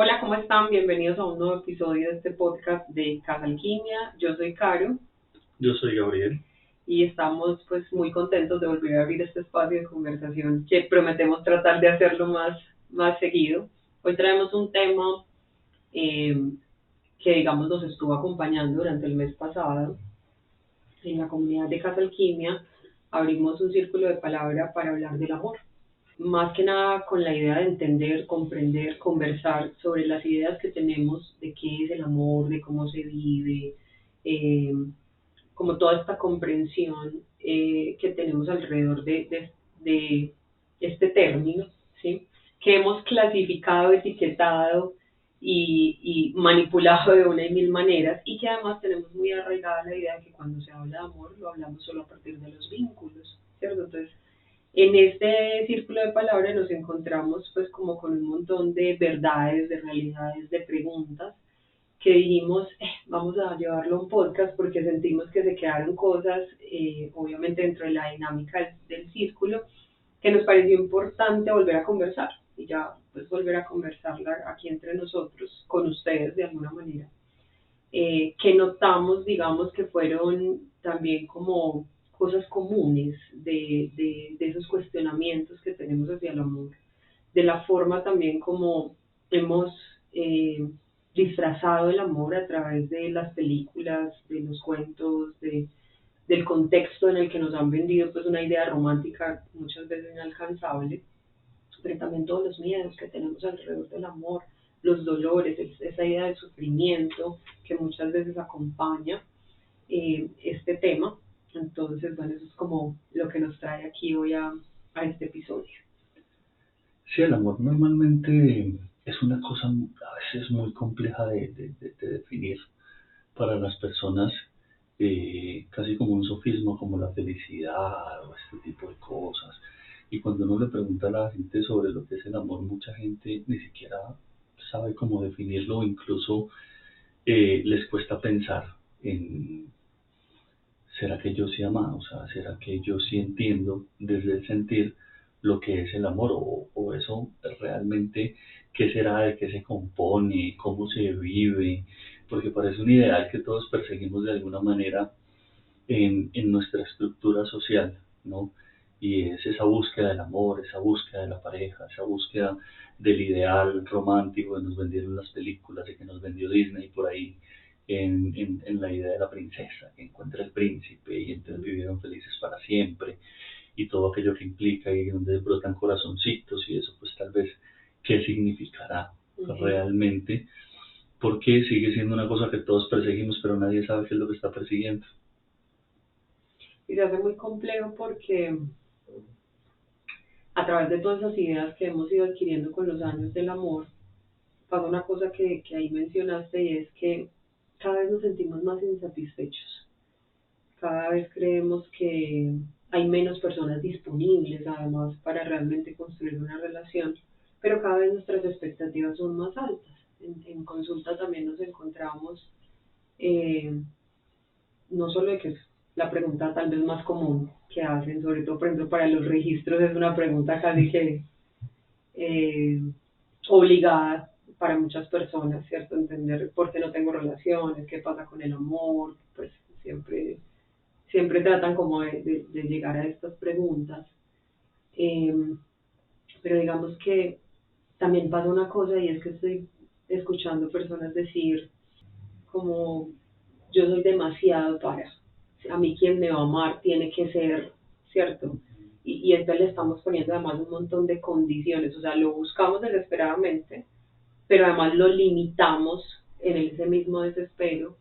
Hola, ¿cómo están? Bienvenidos a un nuevo episodio de este podcast de Casa Alquimia. Yo soy Caro Yo soy Gabriel. y estamos pues muy contentos de volver a abrir este espacio de conversación que prometemos tratar de hacerlo más seguido. Hoy traemos un tema eh, que digamos nos estuvo acompañando durante el mes pasado. En la comunidad de Casa Alquimia abrimos un círculo de palabra para hablar del amor. Más que nada con la idea de entender, comprender, conversar sobre las ideas que tenemos de qué es el amor, de cómo se vive, eh, como toda esta comprensión que tenemos alrededor de este término, ¿sí? Que hemos clasificado, etiquetado y manipulado de una y mil maneras, y que además tenemos muy arraigada la idea de que cuando se habla de amor lo hablamos solo a partir de los vínculos, ¿cierto? Entonces, en este círculo de palabras nos encontramos pues como con un montón de verdades, de realidades, de preguntas que dijimos, vamos a llevarlo a un podcast porque sentimos que se quedaron cosas, obviamente dentro de la dinámica del círculo, que nos pareció importante volver a conversar y ya pues volver a conversarla aquí entre nosotros, con ustedes de alguna manera, que notamos, digamos, que fueron también como cosas comunes de esos cuestionamientos que tenemos hacia el amor, de la forma también como hemos disfrazado el amor a través de las películas, de los cuentos, del contexto en el que nos han vendido pues una idea romántica muchas veces inalcanzable, pero también todos los miedos que tenemos alrededor del amor, los dolores, esa idea de sufrimiento que muchas veces acompaña este tema. Entonces, bueno, eso es como lo que nos trae aquí hoy a este episodio. Sí, el amor normalmente es una cosa a veces muy compleja de definir para las personas, casi como un sofisma, como la felicidad o este tipo de cosas. Y cuando uno le pregunta a la gente sobre lo que es el amor, mucha gente ni siquiera sabe cómo definirlo, o incluso les cuesta pensar en, ¿será que yo sí amado? O sea, ¿será que yo sí entiendo desde el sentir lo que es el amor? O eso realmente, ¿qué será? ¿De qué se compone? ¿Cómo se vive? Porque parece un ideal que todos perseguimos de alguna manera en nuestra estructura social, ¿no? Y es esa búsqueda del amor, esa búsqueda de la pareja, esa búsqueda del ideal romántico que nos vendieron las películas, de que nos vendió Disney por ahí, en la idea de la princesa, que encuentra el príncipe y entonces vivieron felices para siempre, y todo aquello que implica y donde brotan corazoncitos y eso, pues tal vez, ¿qué significará realmente? Porque sigue siendo una cosa que todos perseguimos, pero nadie sabe qué es lo que está persiguiendo. Y se hace muy complejo porque a través de todas esas ideas que hemos ido adquiriendo con los años del amor, pasa una cosa que ahí mencionaste y es que cada vez nos sentimos más insatisfechos. Cada vez creemos que hay menos personas disponibles además para realmente construir una relación, pero cada vez nuestras expectativas son más altas. En consulta también nos encontramos eh, no solo de que es la pregunta tal vez más común que hacen, sobre todo por ejemplo para los registros es una pregunta casi que eh, obligada para muchas personas, ¿cierto? Entender por qué no tengo relaciones, qué pasa con el amor, pues siempre tratan como de llegar a estas preguntas. Eh, pero digamos que también pasa una cosa y es que estoy escuchando personas decir como yo soy demasiado para, a mí quien me va a amar tiene que ser, ¿cierto? Y entonces le estamos poniendo además un montón de condiciones, o sea, lo buscamos desesperadamente, pero además lo limitamos en ese mismo desespero,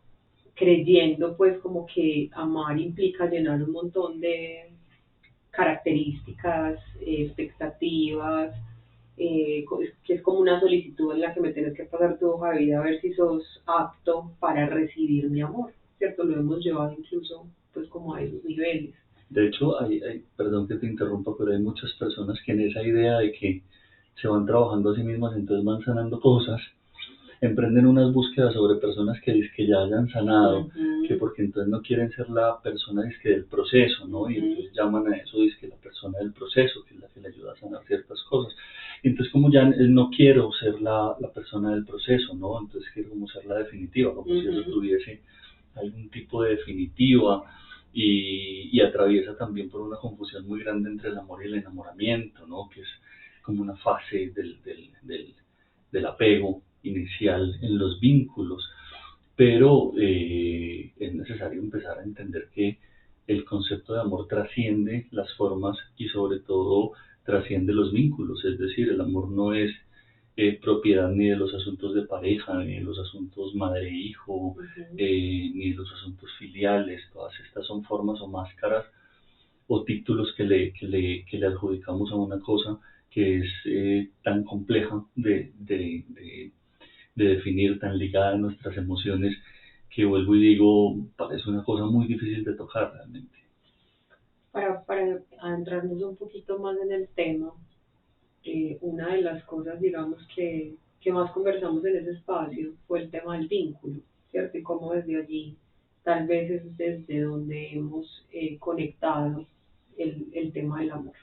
creyendo pues como que amar implica llenar un montón de características, expectativas, que es como una solicitud en la que me tienes que pasar tu hoja de vida a ver si sos apto para recibir mi amor, ¿cierto? Lo hemos llevado incluso pues como a esos niveles. De hecho, perdón que te interrumpa, pero hay muchas personas que en esa idea de que se van trabajando a sí mismas, entonces van sanando cosas, emprenden unas búsquedas sobre personas que dizque ya hayan sanado, que porque entonces no quieren ser la persona dizque del proceso, ¿no? Y entonces llaman a eso dizque la persona del proceso, que es la que le ayuda a sanar ciertas cosas. Entonces como ya no quiero ser la persona del proceso, ¿no? Entonces quiero como ser la definitiva, como si eso tuviese algún tipo de definitiva y atraviesa también por una confusión muy grande entre el amor y el enamoramiento, ¿no? Que es como una fase del apego inicial en los vínculos, pero es necesario empezar a entender que el concepto de amor trasciende las formas y sobre todo trasciende los vínculos, es decir, el amor no es propiedad ni de los asuntos de pareja, ni de los asuntos madre-hijo, ni de los asuntos filiales, todas estas son formas o máscaras o títulos que le adjudicamos a una cosa que es tan compleja de definir, tan ligada a nuestras emociones, que vuelvo y digo, parece una cosa muy difícil de tocar realmente. Para adentrarnos un poquito más en el tema, una de las cosas, digamos, que más conversamos en ese espacio fue el tema del vínculo, ¿cierto? Y cómo desde allí, tal vez es desde donde hemos conectado el tema del amor.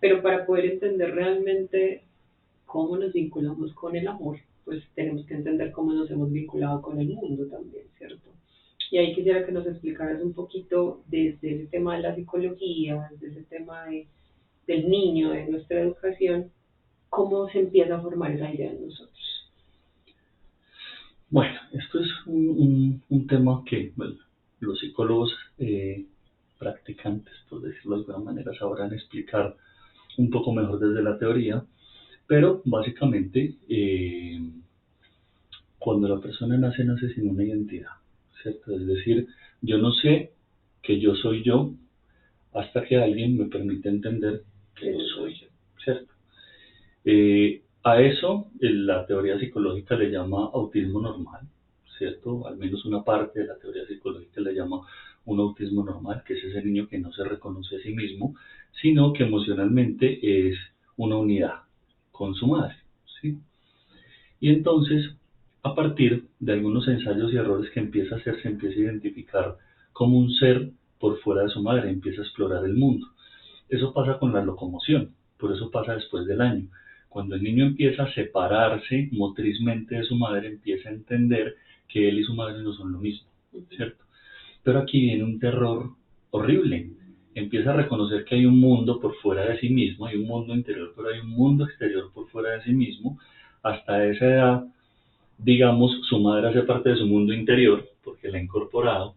Pero para poder entender realmente cómo nos vinculamos con el amor, pues tenemos que entender cómo nos hemos vinculado con el mundo también, ¿cierto? Y ahí quisiera que nos explicaras un poquito desde ese tema de la psicología, desde ese tema del niño, de nuestra educación, cómo se empieza a formar esa idea en nosotros. Bueno, esto es un tema que bueno, los psicólogos practicantes, por decirlo de alguna manera, sabrán explicar un poco mejor desde la teoría, pero básicamente cuando la persona nace, nace sin una identidad, ¿cierto? Es decir, yo no sé que yo soy yo hasta que alguien me permite entender que yo soy yo, ¿cierto? A eso la teoría psicológica le llama autismo normal, ¿cierto? Al menos una parte de la teoría psicológica le llama un autismo normal, que es ese niño que no se reconoce a sí mismo, sino que emocionalmente es una unidad con su madre, ¿sí? Y entonces, a partir de algunos ensayos y errores que empieza a hacer, se empieza a identificar como un ser por fuera de su madre, empieza a explorar el mundo. Eso pasa con la locomoción, por eso pasa después del año. Cuando el niño empieza a separarse motrizmente de su madre, empieza a entender que él y su madre no son lo mismo, ¿cierto? Pero aquí viene un terror horrible. Empieza a reconocer que hay un mundo por fuera de sí mismo, hay un mundo interior, pero hay un mundo exterior por fuera de sí mismo. Hasta esa edad, digamos, su madre hace parte de su mundo interior, porque la ha incorporado,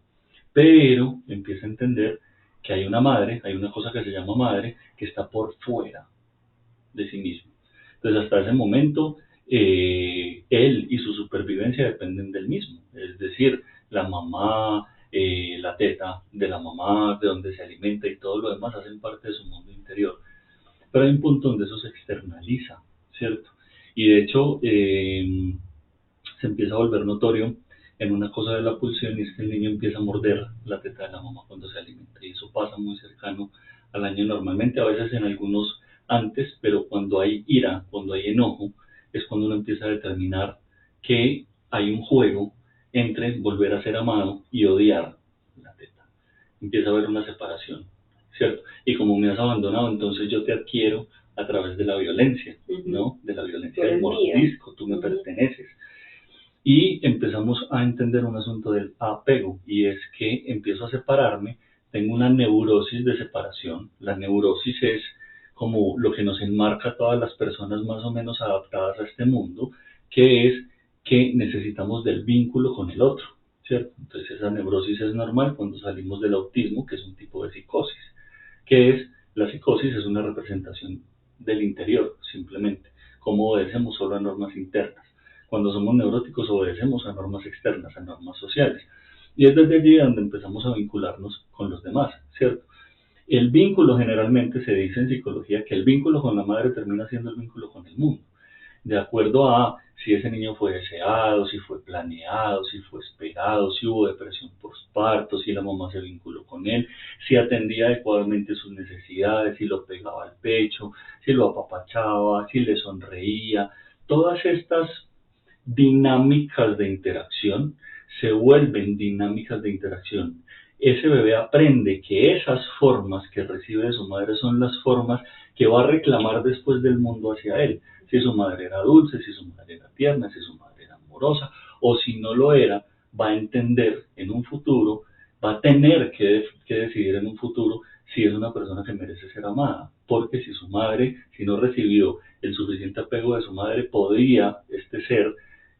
pero empieza a entender que hay una madre, hay una cosa que se llama madre, que está por fuera de sí mismo. Entonces, hasta ese momento, él y su supervivencia dependen del mismo. Es decir, la mamá, la teta de la mamá, de donde se alimenta y todo lo demás hacen parte de su mundo interior. Pero hay un punto donde eso se externaliza, ¿cierto? Y de hecho, se empieza a volver notorio en una cosa de la pulsión, y es que el niño empieza a morder la teta de la mamá cuando se alimenta, y eso pasa muy cercano al año normalmente, a veces en algunos antes, pero cuando hay ira, cuando hay enojo, es cuando uno empieza a determinar que hay un juego entre volver a ser amado y odiar la teta. Empieza a haber una separación, ¿cierto? Y como me has abandonado, entonces yo te adquiero a través de la violencia, ¿no? De la violencia del mordisco, tú me perteneces. Y empezamos a entender un asunto del apego, y es que empiezo a separarme, tengo una neurosis de separación. La neurosis es como lo que nos enmarca a todas las personas más o menos adaptadas a este mundo, que es que necesitamos del vínculo con el otro, ¿cierto? Entonces esa neurosis es normal cuando salimos del autismo, que es un tipo de psicosis, que es, la psicosis es una representación del interior, simplemente, como obedecemos solo a normas internas. Cuando somos neuróticos obedecemos a normas externas, a normas sociales. Y es desde allí donde empezamos a vincularnos con los demás, ¿cierto? El vínculo, generalmente se dice en psicología que el vínculo con la madre termina siendo el vínculo con el mundo, de acuerdo a si ese niño fue deseado, si fue planeado, si fue esperado, si hubo depresión postparto, si la mamá se vinculó con él, si atendía adecuadamente sus necesidades, si lo pegaba al pecho, si lo apapachaba, si le sonreía. Todas estas dinámicas de interacción se vuelven dinámicas de interacción ese bebé aprende que esas formas que recibe de su madre son las formas que va a reclamar después del mundo hacia él. Si su madre era dulce, si su madre era tierna, si su madre era amorosa, o si no lo era, va a entender en un futuro, va a tener que decidir en un futuro si es una persona que merece ser amada. Porque si su madre, si no recibió el suficiente apego de su madre, podría este ser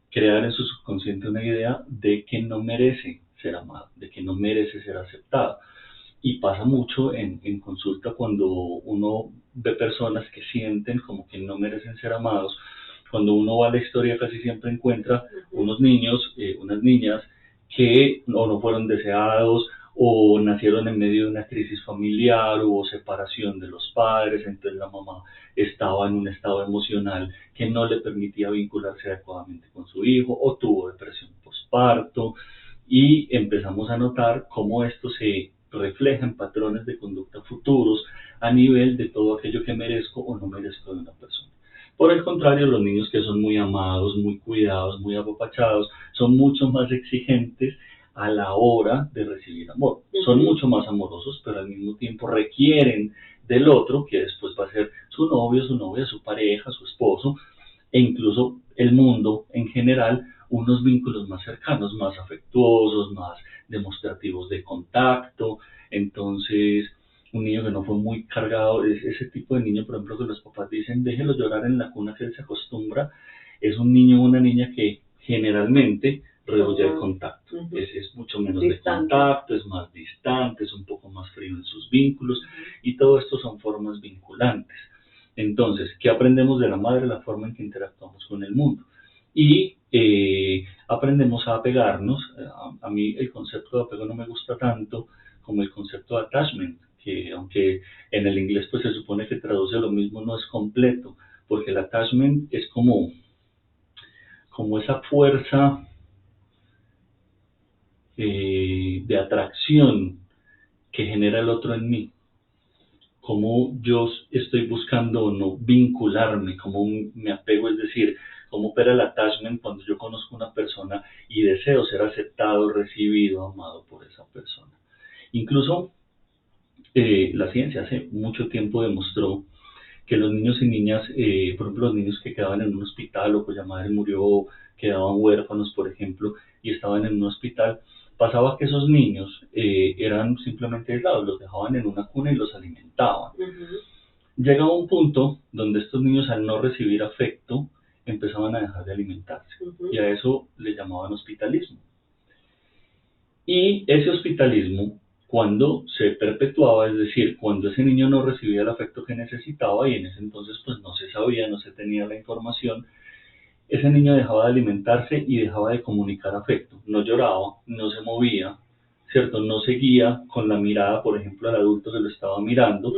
crear en su subconsciente una idea de que no merece ser amado, de que no merece ser aceptado. Y pasa mucho en consulta cuando uno ve personas que sienten como que no merecen ser amados. Cuando uno va a la historia casi siempre encuentra unos niños, unas niñas que no fueron deseados o nacieron en medio de una crisis familiar, hubo separación de los padres, entonces la mamá estaba en un estado emocional que no le permitía vincularse adecuadamente con su hijo o tuvo depresión postparto y empezamos a notar cómo esto se refleja en patrones de conducta futuros a nivel de todo aquello que merezco o no merezco de una persona. Por el contrario, los niños que son muy amados, muy cuidados, muy apapachados, son mucho más exigentes a la hora de recibir amor. Son mucho más amorosos, pero al mismo tiempo requieren del otro, que después va a ser su novio, su novia, su pareja, su esposo, e incluso el mundo en general, unos vínculos más cercanos, más afectuosos, más demostrativos de contacto. Entonces, un niño que no fue muy cargado, es ese tipo de niño, por ejemplo, que los papás dicen, déjelo llorar en la cuna que él se acostumbra, es un niño o una niña que generalmente rehuye el contacto. Es mucho menos distante. De contacto, es más distante, es un poco más frío en sus vínculos, y todo esto son formas vinculantes. Entonces, ¿qué aprendemos de la madre? La forma en que interactuamos con el mundo. Y aprendemos a apegarnos. A mí el concepto de apego no me gusta tanto como el concepto de attachment, que aunque en el inglés pues se supone que traduce lo mismo, no es completo, porque el attachment es como esa fuerza de atracción que genera el otro en mí. Cómo yo estoy buscando o no vincularme, cómo me apego, es decir, cómo opera el attachment cuando yo conozco a una persona y deseo ser aceptado, recibido, amado por esa persona. Incluso la ciencia hace mucho tiempo demostró que los niños y niñas, por ejemplo, los niños que quedaban en un hospital o cuya madre murió, quedaban huérfanos, por ejemplo, y estaban en un hospital, pasaba que esos niños eran simplemente aislados, los dejaban en una cuna y los alimentaban. Llegaba un punto donde estos niños, al no recibir afecto, empezaban a dejar de alimentarse, y a eso le llamaban hospitalismo. Y ese hospitalismo, cuando se perpetuaba, es decir, cuando ese niño no recibía el afecto que necesitaba, y en ese entonces pues no se sabía, no se tenía la información, ese niño dejaba de alimentarse y dejaba de comunicar afecto. No lloraba, no se movía, ¿cierto? No seguía con la mirada, por ejemplo, al adulto que lo estaba mirando,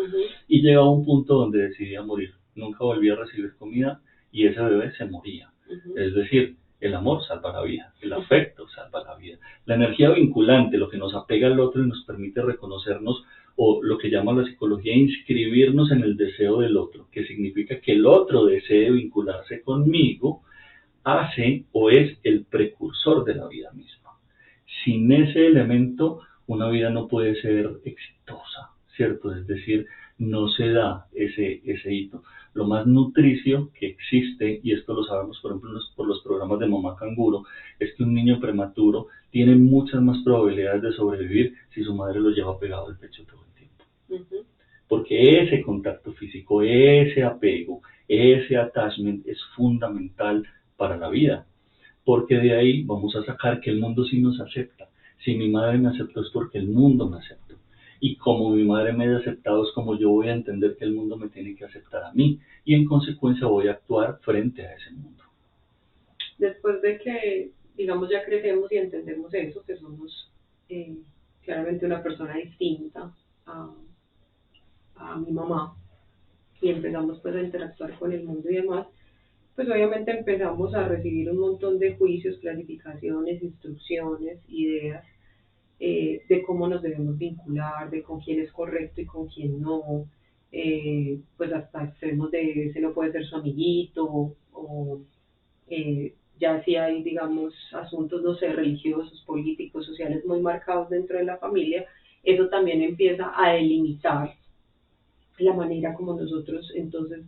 y llegaba a un punto donde decidía morir. Nunca volvía a recibir comida y ese bebé se moría. Es decir, el amor salva la vida, el afecto salva la vida. La energía vinculante, lo que nos apega al otro y nos permite reconocernos, o lo que llama la psicología, inscribirnos en el deseo del otro, que significa que el otro desee vincularse conmigo, hace o es el precursor de la vida misma. Sin ese elemento, una vida no puede ser exitosa, ¿cierto? Es decir, no se da ese hito. Lo más nutricio que existe, y esto lo sabemos por ejemplo por los programas de Mamá Canguro, es que un niño prematuro tiene muchas más probabilidades de sobrevivir si su madre lo lleva pegado al pecho todo el tiempo. Porque ese contacto físico, ese apego, ese attachment es fundamental para la vida. Porque de ahí vamos a sacar que el mundo sí nos acepta. Si mi madre me aceptó es porque el mundo me aceptó. Y como mi madre me ha aceptado es como yo voy a entender que el mundo me tiene que aceptar a mí. Y en consecuencia voy a actuar frente a ese mundo. Después de que, digamos, ya crecemos y entendemos eso, que somos claramente una persona distinta a mi mamá, y empezamos pues a interactuar con el mundo y demás, pues obviamente empezamos a recibir un montón de juicios, clasificaciones, instrucciones, ideas de cómo nos debemos vincular, de con quién es correcto y con quién no, pues hasta extremos de ese no puede ser su amiguito, o ya si hay, digamos, asuntos, no sé, religiosos, políticos, sociales muy marcados dentro de la familia, eso también empieza a delimitar la manera como nosotros entonces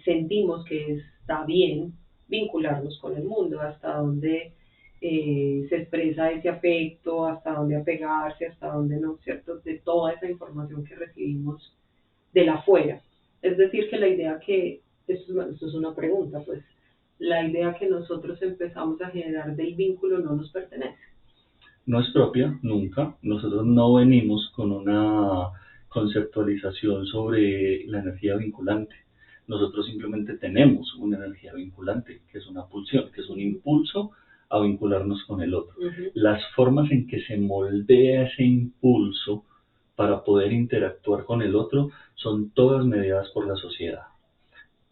sentimos que está bien vincularnos con el mundo, hasta dónde se expresa ese afecto, hasta dónde apegarse, hasta dónde no, ¿cierto? De toda esa información que recibimos de la afuera. Es decir, que la idea que, esto es una pregunta, pues, la idea que nosotros empezamos a generar del vínculo no nos pertenece. No es propia, nunca. Nosotros no venimos con una conceptualización sobre la energía vinculante. Nosotros simplemente tenemos una energía vinculante, que es una pulsión, que es un impulso a vincularnos con el otro. Las formas en que se moldea ese impulso para poder interactuar con el otro son todas mediadas por la sociedad.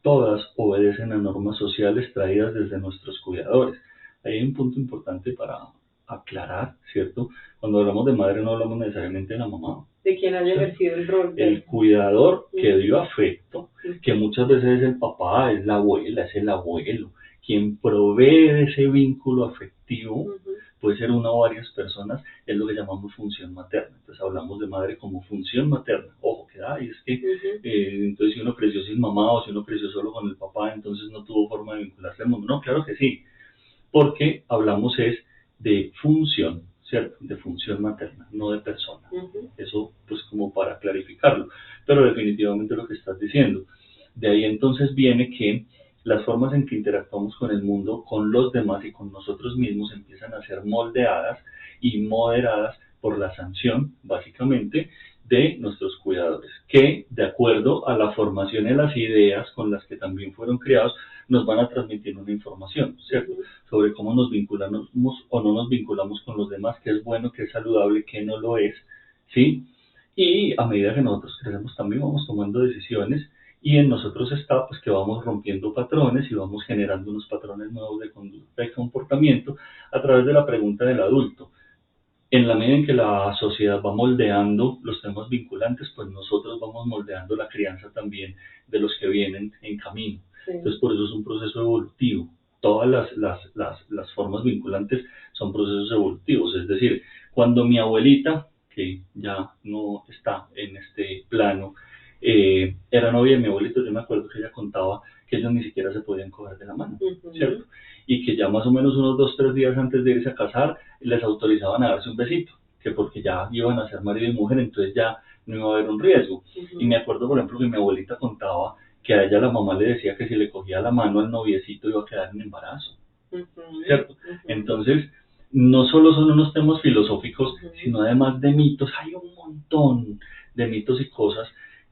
Todas obedecen a normas sociales traídas desde nuestros cuidadores. Ahí hay un punto importante para aclarar, ¿cierto? Cuando hablamos de madre no hablamos necesariamente de la mamá. De quien haya ejercido el rol de... El cuidador que dio afecto, que muchas veces es el papá, es la abuela, es el abuelo, quien provee de ese vínculo afectivo, puede ser una o varias personas, es lo que llamamos función materna. Entonces hablamos de madre como función materna. Ojo, que es que entonces si uno creció sin mamá o si uno creció solo con el papá, entonces no tuvo forma de vincularse al mundo. No, claro que sí, porque hablamos es de función, ¿cierto? De función materna, no de persona. Eso pues como para clarificarlo, pero definitivamente lo que estás diciendo. De ahí entonces viene que las formas en que interactuamos con el mundo, con los demás y con nosotros mismos empiezan a ser moldeadas y moderadas por la sanción, básicamente, de nuestros cuidadores, que de acuerdo a la formación y las ideas con las que también fueron criados, nos van a transmitir una información, ¿cierto? Sobre cómo nos vinculamos o no nos vinculamos con los demás, qué es bueno, qué es saludable, qué no lo es, ¿sí? Y a medida que nosotros crecemos también vamos tomando decisiones y en nosotros está pues que vamos rompiendo patrones y vamos generando unos patrones nuevos de conducta y comportamiento a través de la pregunta del adulto. En la medida en que la sociedad va moldeando los temas vinculantes, pues nosotros vamos moldeando la crianza también de los que vienen en camino. Entonces, por eso es un proceso evolutivo. Todas las formas vinculantes son procesos evolutivos. Es decir, cuando mi abuelita, que ya no está en este plano, era novia de mi abuelito, yo me acuerdo que ella contaba que ellos ni siquiera se podían coger de la mano, ¿cierto? Y que ya más o menos unos 2-3 días antes de irse a casar, les autorizaban a darse un besito, que porque ya iban a ser marido y mujer, entonces ya no iba a haber un riesgo. Y me acuerdo, por ejemplo, que mi abuelita contaba que a ella la mamá le decía que si le cogía la mano al noviecito iba a quedar en embarazo, ¿cierto? Entonces, no solo son unos temas filosóficos, sino además de mitos. Hay un montón de mitos y cosas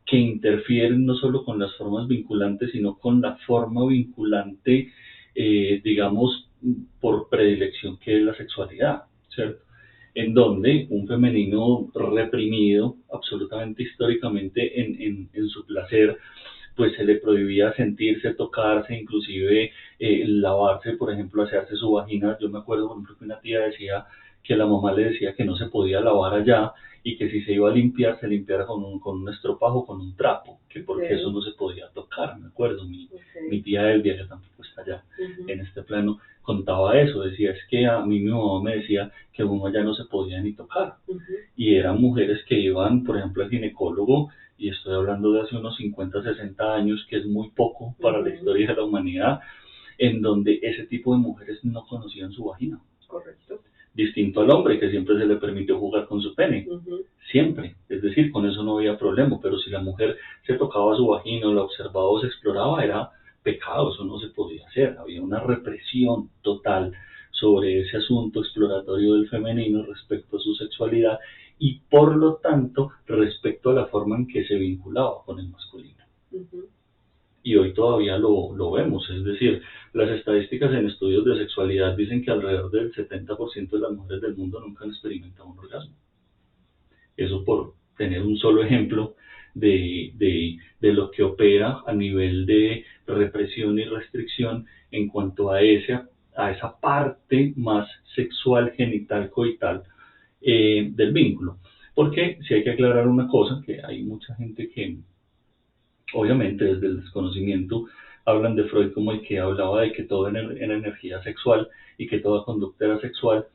que interfieren no solo con las formas vinculantes, sino con la forma vinculante, digamos, por predilección, que es la sexualidad, ¿cierto? En donde un femenino reprimido absolutamente históricamente en su placer, pues se le prohibía sentirse, tocarse, inclusive lavarse, por ejemplo, asearse su vagina. Yo me acuerdo, por ejemplo, que una tía decía que la mamá le decía que no se podía lavar allá y que si se iba a limpiar, se limpiara con un estropajo, con un trapo, que porque eso no se podía tocar. Me acuerdo, mi tía Elvia, que tampoco está allá en este plano, contaba eso, decía, es que a mí mi mamá me decía que uno allá no se podía ni tocar. Y eran mujeres que iban, por ejemplo, al ginecólogo, y estoy hablando de hace unos 50, 60 años, que es muy poco para la historia de la humanidad, en donde ese tipo de mujeres no conocían su vagina. Correcto. Distinto al hombre, que siempre se le permitió jugar con su pene, siempre, es decir, con eso no había problema, pero si la mujer se tocaba su vagina o la observaba o se exploraba, era pecado, eso no se podía hacer, había una represión total sobre ese asunto exploratorio del femenino respecto a su sexualidad y por lo tanto respecto a la forma en que se vinculaba con el masculino. Y hoy todavía lo vemos, es decir, las estadísticas en estudios de sexualidad dicen que alrededor del 70% de las mujeres del mundo nunca han experimentado un orgasmo. Eso por tener un solo ejemplo de lo que opera a nivel de represión y restricción en cuanto a esa parte más sexual, genital, coital del vínculo. Porque si hay que aclarar una cosa, que hay mucha gente que obviamente desde el desconocimiento hablan de Freud como el que hablaba de que todo era energía sexual y que toda conducta era sexual,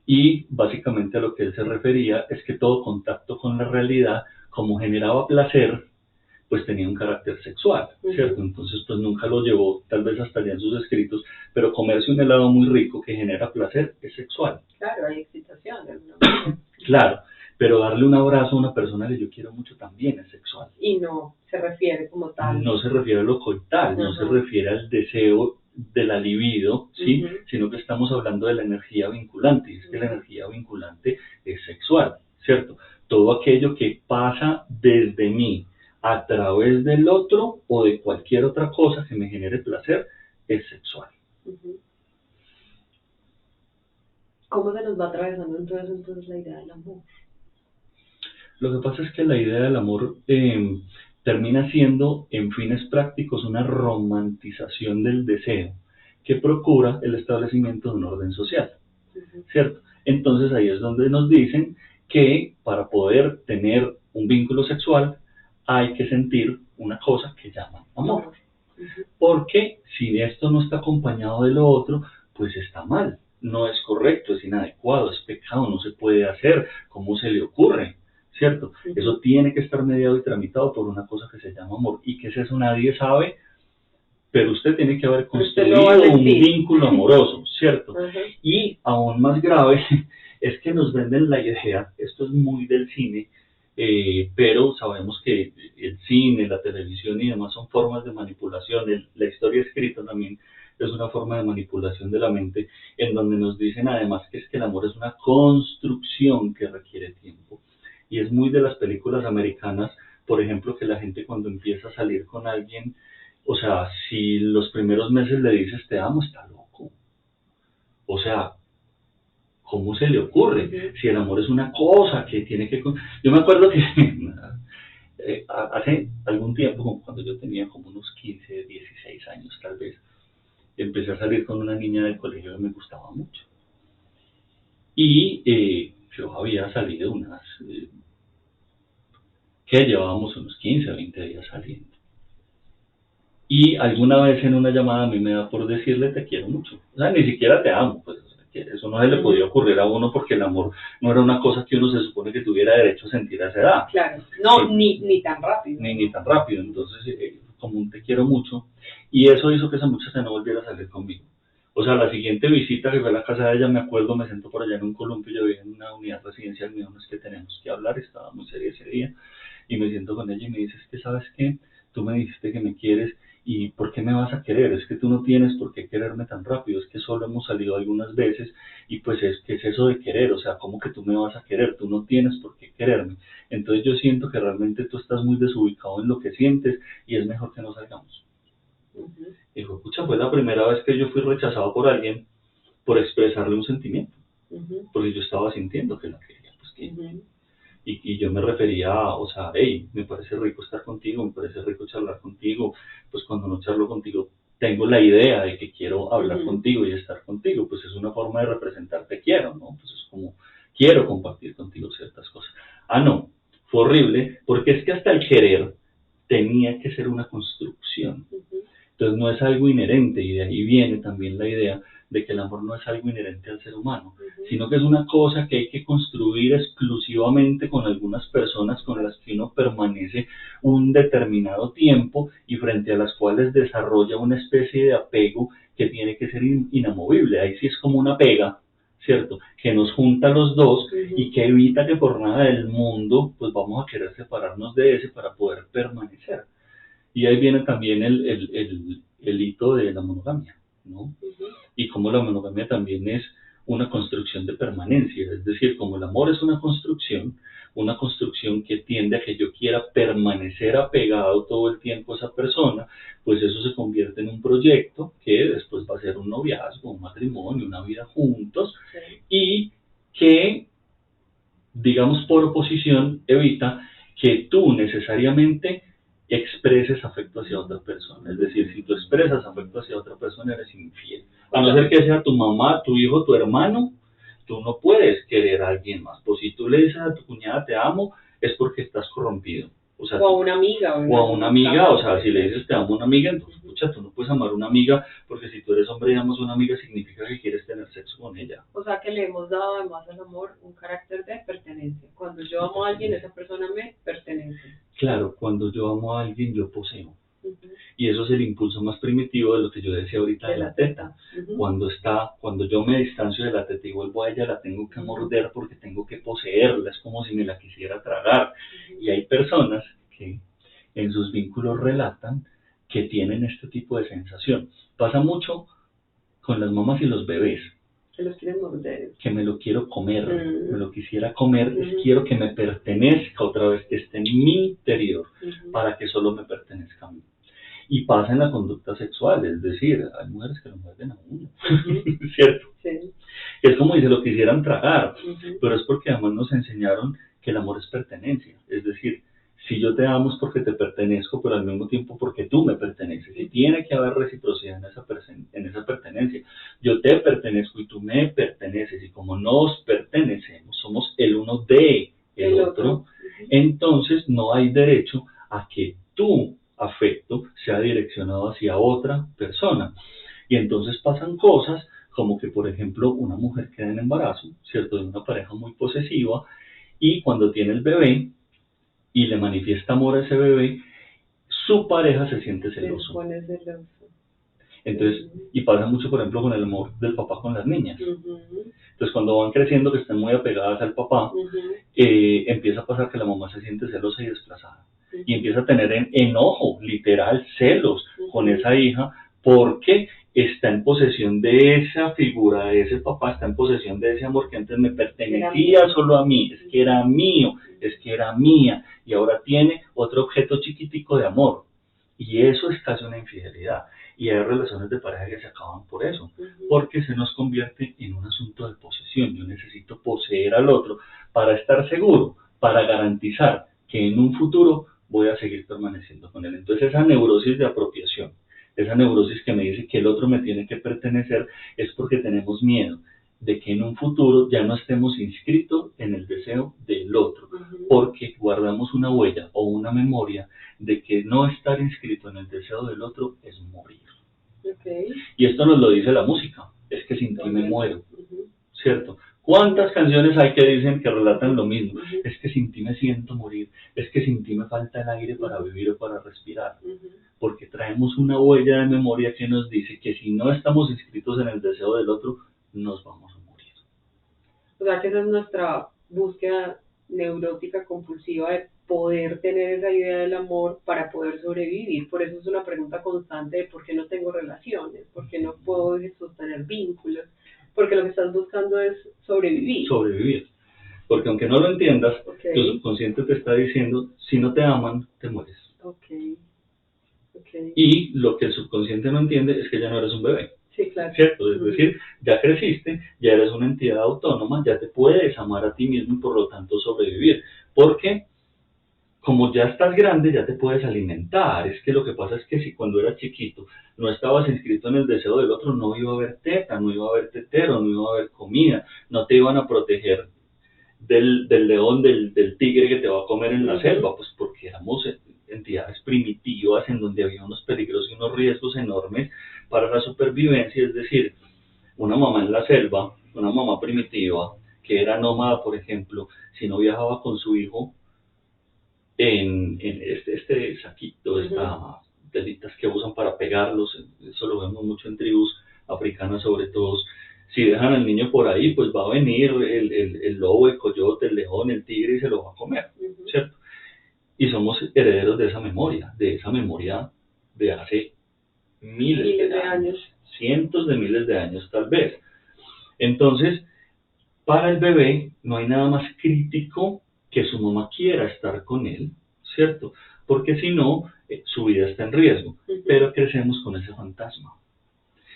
y básicamente a lo que él se refería es que todo contacto con la realidad, como generaba placer, pues tenía un carácter sexual, ¿cierto? Entonces, pues nunca lo llevó, tal vez hasta allá en sus escritos, pero comerse un helado muy rico que genera placer es sexual. Claro, hay excitación de alguna manera. Claro, pero darle un abrazo a una persona que yo quiero mucho también es sexual. Y no se refiere como tal. No se refiere a lo coital, no se refiere al deseo de la libido, ¿sí? Sino que estamos hablando de la energía vinculante, y es que la energía vinculante es sexual, ¿cierto? Todo aquello que pasa desde mí a través del otro o de cualquier otra cosa que me genere placer es sexual. ¿Cómo se nos va atravesando entonces la idea del amor? Lo que pasa es que la idea del amor termina siendo, en fines prácticos, una romantización del deseo que procura el establecimiento de un orden social, ¿cierto? Entonces ahí es donde nos dicen que para poder tener un vínculo sexual hay que sentir una cosa que llaman amor. Porque si esto no está acompañado de lo otro, pues está mal, no es correcto, es inadecuado, es pecado, no se puede hacer, ¿cómo se le ocurre? ¿Cierto? Eso tiene que estar mediado y tramitado por una cosa que se llama amor. ¿Y qué es eso? Nadie sabe, pero usted tiene que haber construido un vínculo amoroso, ¿cierto? Y aún más grave es que nos venden la idea, esto es muy del cine, pero sabemos que el cine, la televisión y demás son formas de manipulación, la historia escrita también es una forma de manipulación de la mente, en donde nos dicen además que es que el amor es una construcción que requiere tiempo. Y es muy de las películas americanas, por ejemplo, que la gente cuando empieza a salir con alguien, o sea, si los primeros meses le dices te amo, está loco. O sea, ¿cómo se le ocurre? Si el amor es una cosa que tiene que... Yo me acuerdo que hace algún tiempo, cuando yo tenía como unos 15, 16 años tal vez, empecé a salir con una niña del colegio que me gustaba mucho. Y yo había salido que llevábamos unos 15 o 20 días saliendo. Y alguna vez en una llamada a mí me da por decirle te quiero mucho. O sea, ni siquiera te amo, pues eso no se le podía ocurrir a uno porque el amor no era una cosa que uno se supone que tuviera derecho a sentir a esa edad. Claro, no, sí. ni tan rápido. Ni tan rápido, entonces como un te quiero mucho. Y eso hizo que esa muchacha no volviera a salir conmigo. O sea, la siguiente visita que fue a la casa de ella, me acuerdo, me sentó por allá en un columpio, yo vivía en una unidad residencial, me dijo, no es que tenemos que hablar, estaba muy seria ese día, y me siento con ella y me dice, es que sabes qué, tú me dijiste que me quieres, ¿y por qué me vas a querer? Es que tú no tienes por qué quererme tan rápido, es que solo hemos salido algunas veces, y pues es que es eso de querer, o sea, ¿cómo que tú me vas a querer? Tú no tienes por qué quererme. Entonces yo siento que realmente tú estás muy desubicado en lo que sientes, y es mejor que no salgamos. Dijo, pucha, fue la primera vez que yo fui rechazado por alguien por expresarle un sentimiento, porque yo estaba sintiendo que la quería, pues que... Y yo me refería a, o sea, hey, me parece rico estar contigo, me parece rico charlar contigo, pues cuando no charlo contigo tengo la idea de que quiero hablar contigo y estar contigo, pues es una forma de representar te quiero, ¿no? Pues es como, quiero compartir contigo ciertas cosas. Ah, no, fue horrible, porque es que hasta el querer tenía que ser una construcción. Entonces no es algo inherente, y de ahí viene también la idea de que el amor no es algo inherente al ser humano, sino que es una cosa que hay que construir exclusivamente con algunas personas con las que uno permanece un determinado tiempo y frente a las cuales desarrolla una especie de apego que tiene que ser inamovible. Ahí sí es como una pega, ¿cierto? Que nos junta a los dos y que evita que por nada del mundo pues vamos a querer separarnos de ese para poder permanecer. Y ahí viene también el hito de la monogamia, ¿no? Y como la monogamia también es una construcción de permanencia, es decir, como el amor es una construcción que tiende a que yo quiera permanecer apegado todo el tiempo a esa persona, pues eso se convierte en un proyecto que después va a ser un noviazgo, un matrimonio, una vida juntos, y que, digamos, por oposición, evita que tú necesariamente expreses afecto hacia otra persona. Es decir, si tú expresas afecto hacia otra persona, eres infiel. A no ser que sea tu mamá, tu hijo, tu hermano, tú no puedes querer a alguien más. Pues si tú le dices a tu cuñada te amo, es porque estás corrompido. O sea, o a una amiga. o a una amiga, o sea, si le dices te amo a una amiga, entonces, escucha, tú no puedes amar a una amiga, porque si tú eres hombre y amas a una amiga, significa que quieres tener sexo con ella. O sea, que le hemos dado además al amor un carácter de pertenencia. Cuando yo amo a alguien, esa persona me pertenece. Claro, cuando yo amo a alguien, yo poseo. Y eso es el impulso más primitivo de lo que yo decía ahorita de la teta. Cuando yo me distancio de la teta y vuelvo a ella, la tengo que morder porque tengo que poseerla, es como si me la quisiera tragar. Y hay personas que en sus vínculos relatan que tienen este tipo de sensación. Pasa mucho con las mamás y los bebés. Que los quieren morder. Que me lo quiero comer, me lo quisiera comer, quiero que me pertenezca otra vez, que esté en mi interior, para que solo me pertenezca a mí. Y pasa en la conducta sexual, es decir, hay mujeres que lo muerden a uno, ¿cierto? Sí. Es como si se lo quisieran tragar, pero es porque además nos enseñaron que el amor es pertenencia, es decir, si yo te amo es porque te pertenezco, pero al mismo tiempo porque tú me perteneces. Y tiene que haber reciprocidad en esa pertenencia. Yo te pertenezco y tú me perteneces. Y como nos pertenecemos, somos el uno de el otro, entonces no hay derecho a que tu afecto sea direccionado hacia otra persona. Y entonces pasan cosas como que, por ejemplo, una mujer queda en embarazo, ¿cierto? De una pareja muy posesiva, y cuando tiene el bebé, y le manifiesta amor a ese bebé, su pareja se siente celoso. Se pone celoso. Entonces, y pasa mucho, por ejemplo, con el amor del papá con las niñas. Entonces, cuando van creciendo, que están muy apegadas al papá, empieza a pasar que la mamá se siente celosa y desplazada. Y empieza a tener enojo, literal, celos con esa hija, porque está en posesión de esa figura, de ese papá, está en posesión de ese amor que antes me pertenecía solo a mí, es que era mío, es que era mía, y ahora tiene otro objeto chiquitico de amor. Y eso es casi una infidelidad. Y hay relaciones de pareja que se acaban por eso, porque se nos convierte en un asunto de posesión. Yo necesito poseer al otro para estar seguro, para garantizar que en un futuro voy a seguir permaneciendo con él. Entonces esa neurosis de apropiación, esa neurosis que me dice que el otro me tiene que pertenecer, es porque tenemos miedo de que en un futuro ya no estemos inscritos en el deseo del otro, porque guardamos una huella o una memoria de que no estar inscrito en el deseo del otro es morir. Y esto nos lo dice la música, es que sin ti me muero, ¿cierto? ¿Cuántas canciones hay que dicen que relatan lo mismo? Es que sin ti me siento morir, es que sin ti me falta el aire para vivir o para respirar, porque traemos una huella de memoria que nos dice que si no estamos inscritos en el deseo del otro, nos vamos a morir. O sea que esa es nuestra búsqueda neurótica compulsiva de poder tener esa idea del amor para poder sobrevivir. Por eso es una pregunta constante de por qué no tengo relaciones, por qué no puedo sostener vínculos, porque lo que estás buscando es sobrevivir. Sobrevivir. Porque aunque no lo entiendas, tu subconsciente te está diciendo, si no te aman, te mueres. Y lo que el subconsciente no entiende es que ya no eres un bebé. Sí, claro. ¿Cierto? Es decir, ya creciste, ya eres una entidad autónoma, ya te puedes amar a ti mismo y por lo tanto sobrevivir. Porque como ya estás grande, ya te puedes alimentar. Es que lo que pasa es que si cuando eras chiquito no estabas inscrito en el deseo del otro, no iba a haber teta, no iba a haber tetero, no iba a haber comida, no te iban a proteger del león, del tigre que te va a comer en la selva, pues porque éramos entidades primitivas en donde había unos peligros y unos riesgos enormes para la supervivencia. Es decir, una mamá en la selva, una mamá primitiva que era nómada, por ejemplo, si no viajaba con su hijo en este saquito, estas telitas que usan para pegarlos, eso lo vemos mucho en tribus africanas sobre todo. Si dejan al niño por ahí, pues va a venir el lobo, el coyote, el león, el tigre y se lo va a comer, ¿cierto? Y somos herederos de esa memoria de hace miles de años, cientos de miles de años tal vez. Entonces, para el bebé no hay nada más crítico que su mamá quiera estar con él, ¿cierto? Porque si no, su vida está en riesgo. Pero crecemos con ese fantasma.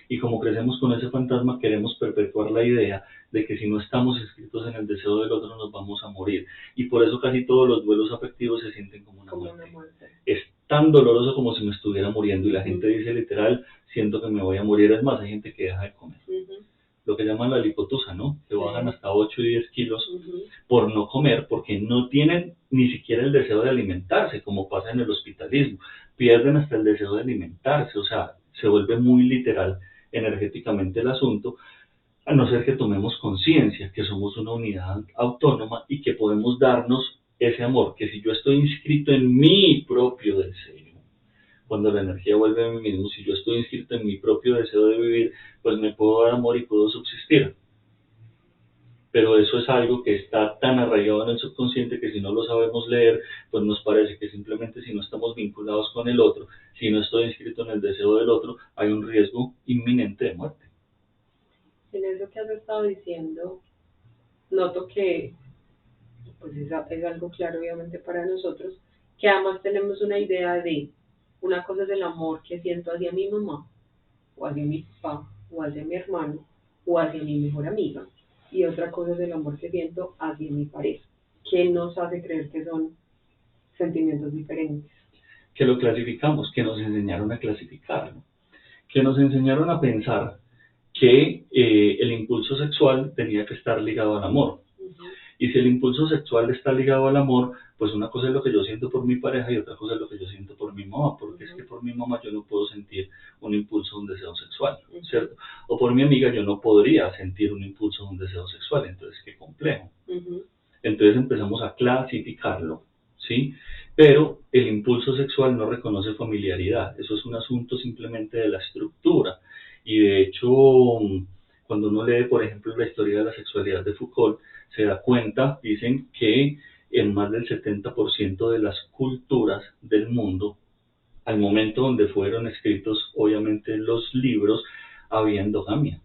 Y como crecemos con ese fantasma, queremos perpetuar la idea de que si no estamos inscritos en el deseo del otro, nos vamos a morir. Y por eso casi todos los duelos afectivos se sienten como una muerte. Es tan doloroso como si me estuviera muriendo. Y la gente dice literal, siento que me voy a morir. Es más, hay gente que deja de comer. Lo que llaman la lipotusa, ¿no? Que bajan hasta 8 y 10 kilos por no comer porque no tienen ni siquiera el deseo de alimentarse, como pasa en el hospitalismo. Pierden hasta el deseo de alimentarse, o sea, se vuelve muy literal energéticamente el asunto, a no ser que tomemos conciencia que somos una unidad autónoma y que podemos darnos ese amor, que si yo estoy inscrito en mi propio deseo, cuando la energía vuelve a mí mismo, si yo estoy inscrito en mi propio deseo de vivir, pues me puedo dar amor y puedo subsistir. Pero eso es algo que está tan arraigado en el subconsciente que si no lo sabemos leer, pues nos parece que simplemente si no estamos vinculados con el otro, si no estoy inscrito en el deseo del otro, hay un riesgo inminente de muerte. En eso que has estado diciendo, noto que pues es algo claro obviamente para nosotros, que además tenemos una idea de, una cosa es el amor que siento hacia mi mamá, o hacia mi papá, o hacia mi hermano, o hacia mi mejor amiga, y otra cosa es el amor que siento hacia mi pareja, que nos hace creer que son sentimientos diferentes. Que lo clasificamos, que nos enseñaron a clasificarlo, que nos enseñaron a pensar que el impulso sexual tenía que estar ligado al amor. Y si el impulso sexual está ligado al amor, pues una cosa es lo que yo siento por mi pareja y otra cosa es lo que yo siento por mi mamá, porque es que por mi mamá yo no puedo sentir un impulso, un deseo sexual, ¿cierto? O por mi amiga yo no podría sentir un impulso, un deseo sexual, entonces qué complejo. Entonces empezamos a clasificarlo, ¿sí? Pero el impulso sexual no reconoce familiaridad, eso es un asunto simplemente de la estructura. Y de hecho, cuando uno lee, por ejemplo, la historia de la sexualidad de Foucault, se da cuenta, dicen que en más del 70% de las culturas del mundo, al momento donde fueron escritos, obviamente, los libros, había endogamia.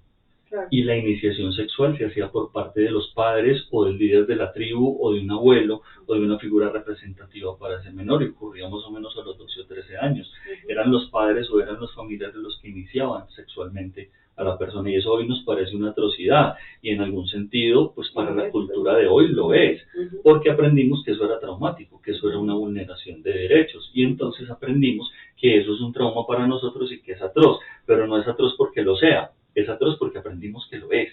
Claro. Y la iniciación sexual se hacía por parte de los padres o del líder de la tribu o de un abuelo o de una figura representativa para ese menor, y ocurría más o menos a los 12 o 13 años. Eran los padres o eran los familiares los que iniciaban sexualmente a la persona, y eso hoy nos parece una atrocidad, y en algún sentido, pues para la cultura de hoy lo es, porque aprendimos que eso era traumático, que eso era una vulneración de derechos, y entonces aprendimos que eso es un trauma para nosotros y que es atroz, pero no es atroz porque lo sea, es atroz porque aprendimos que lo es,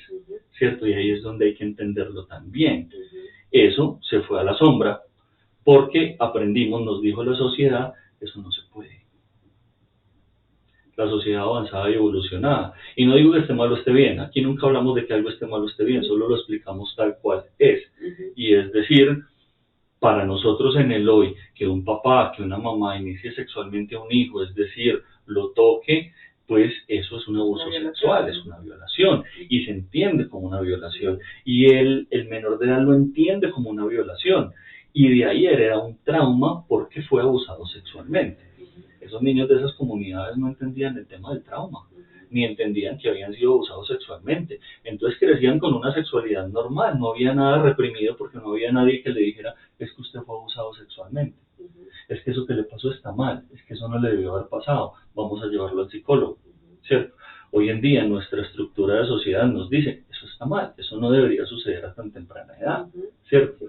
¿cierto? Y ahí es donde hay que entenderlo también. Eso se fue a la sombra porque aprendimos, nos dijo la sociedad, eso no se puede. La sociedad avanzada y evolucionada. Y no digo que esté mal o esté bien, aquí nunca hablamos de que algo esté mal o esté bien, solo lo explicamos tal cual es. Y es decir, para nosotros en el hoy, que un papá, que una mamá inicie sexualmente a un hijo, es decir, lo toque, pues eso es un abuso sexual, es una violación, y se entiende como una violación, y el menor de edad lo entiende como una violación, y de ahí hereda un trauma porque fue abusado sexualmente. Esos niños de esas comunidades no entendían el tema del trauma, ni entendían que habían sido abusados sexualmente. Entonces crecían con una sexualidad normal, no había nada reprimido porque no había nadie que le dijera, es que usted fue abusado sexualmente, es que eso que le pasó está mal, es que eso no le debió haber pasado, vamos a llevarlo al psicólogo, ¿cierto? Hoy en día nuestra estructura de sociedad nos dice, eso está mal, eso no debería suceder a tan temprana edad, ¿cierto?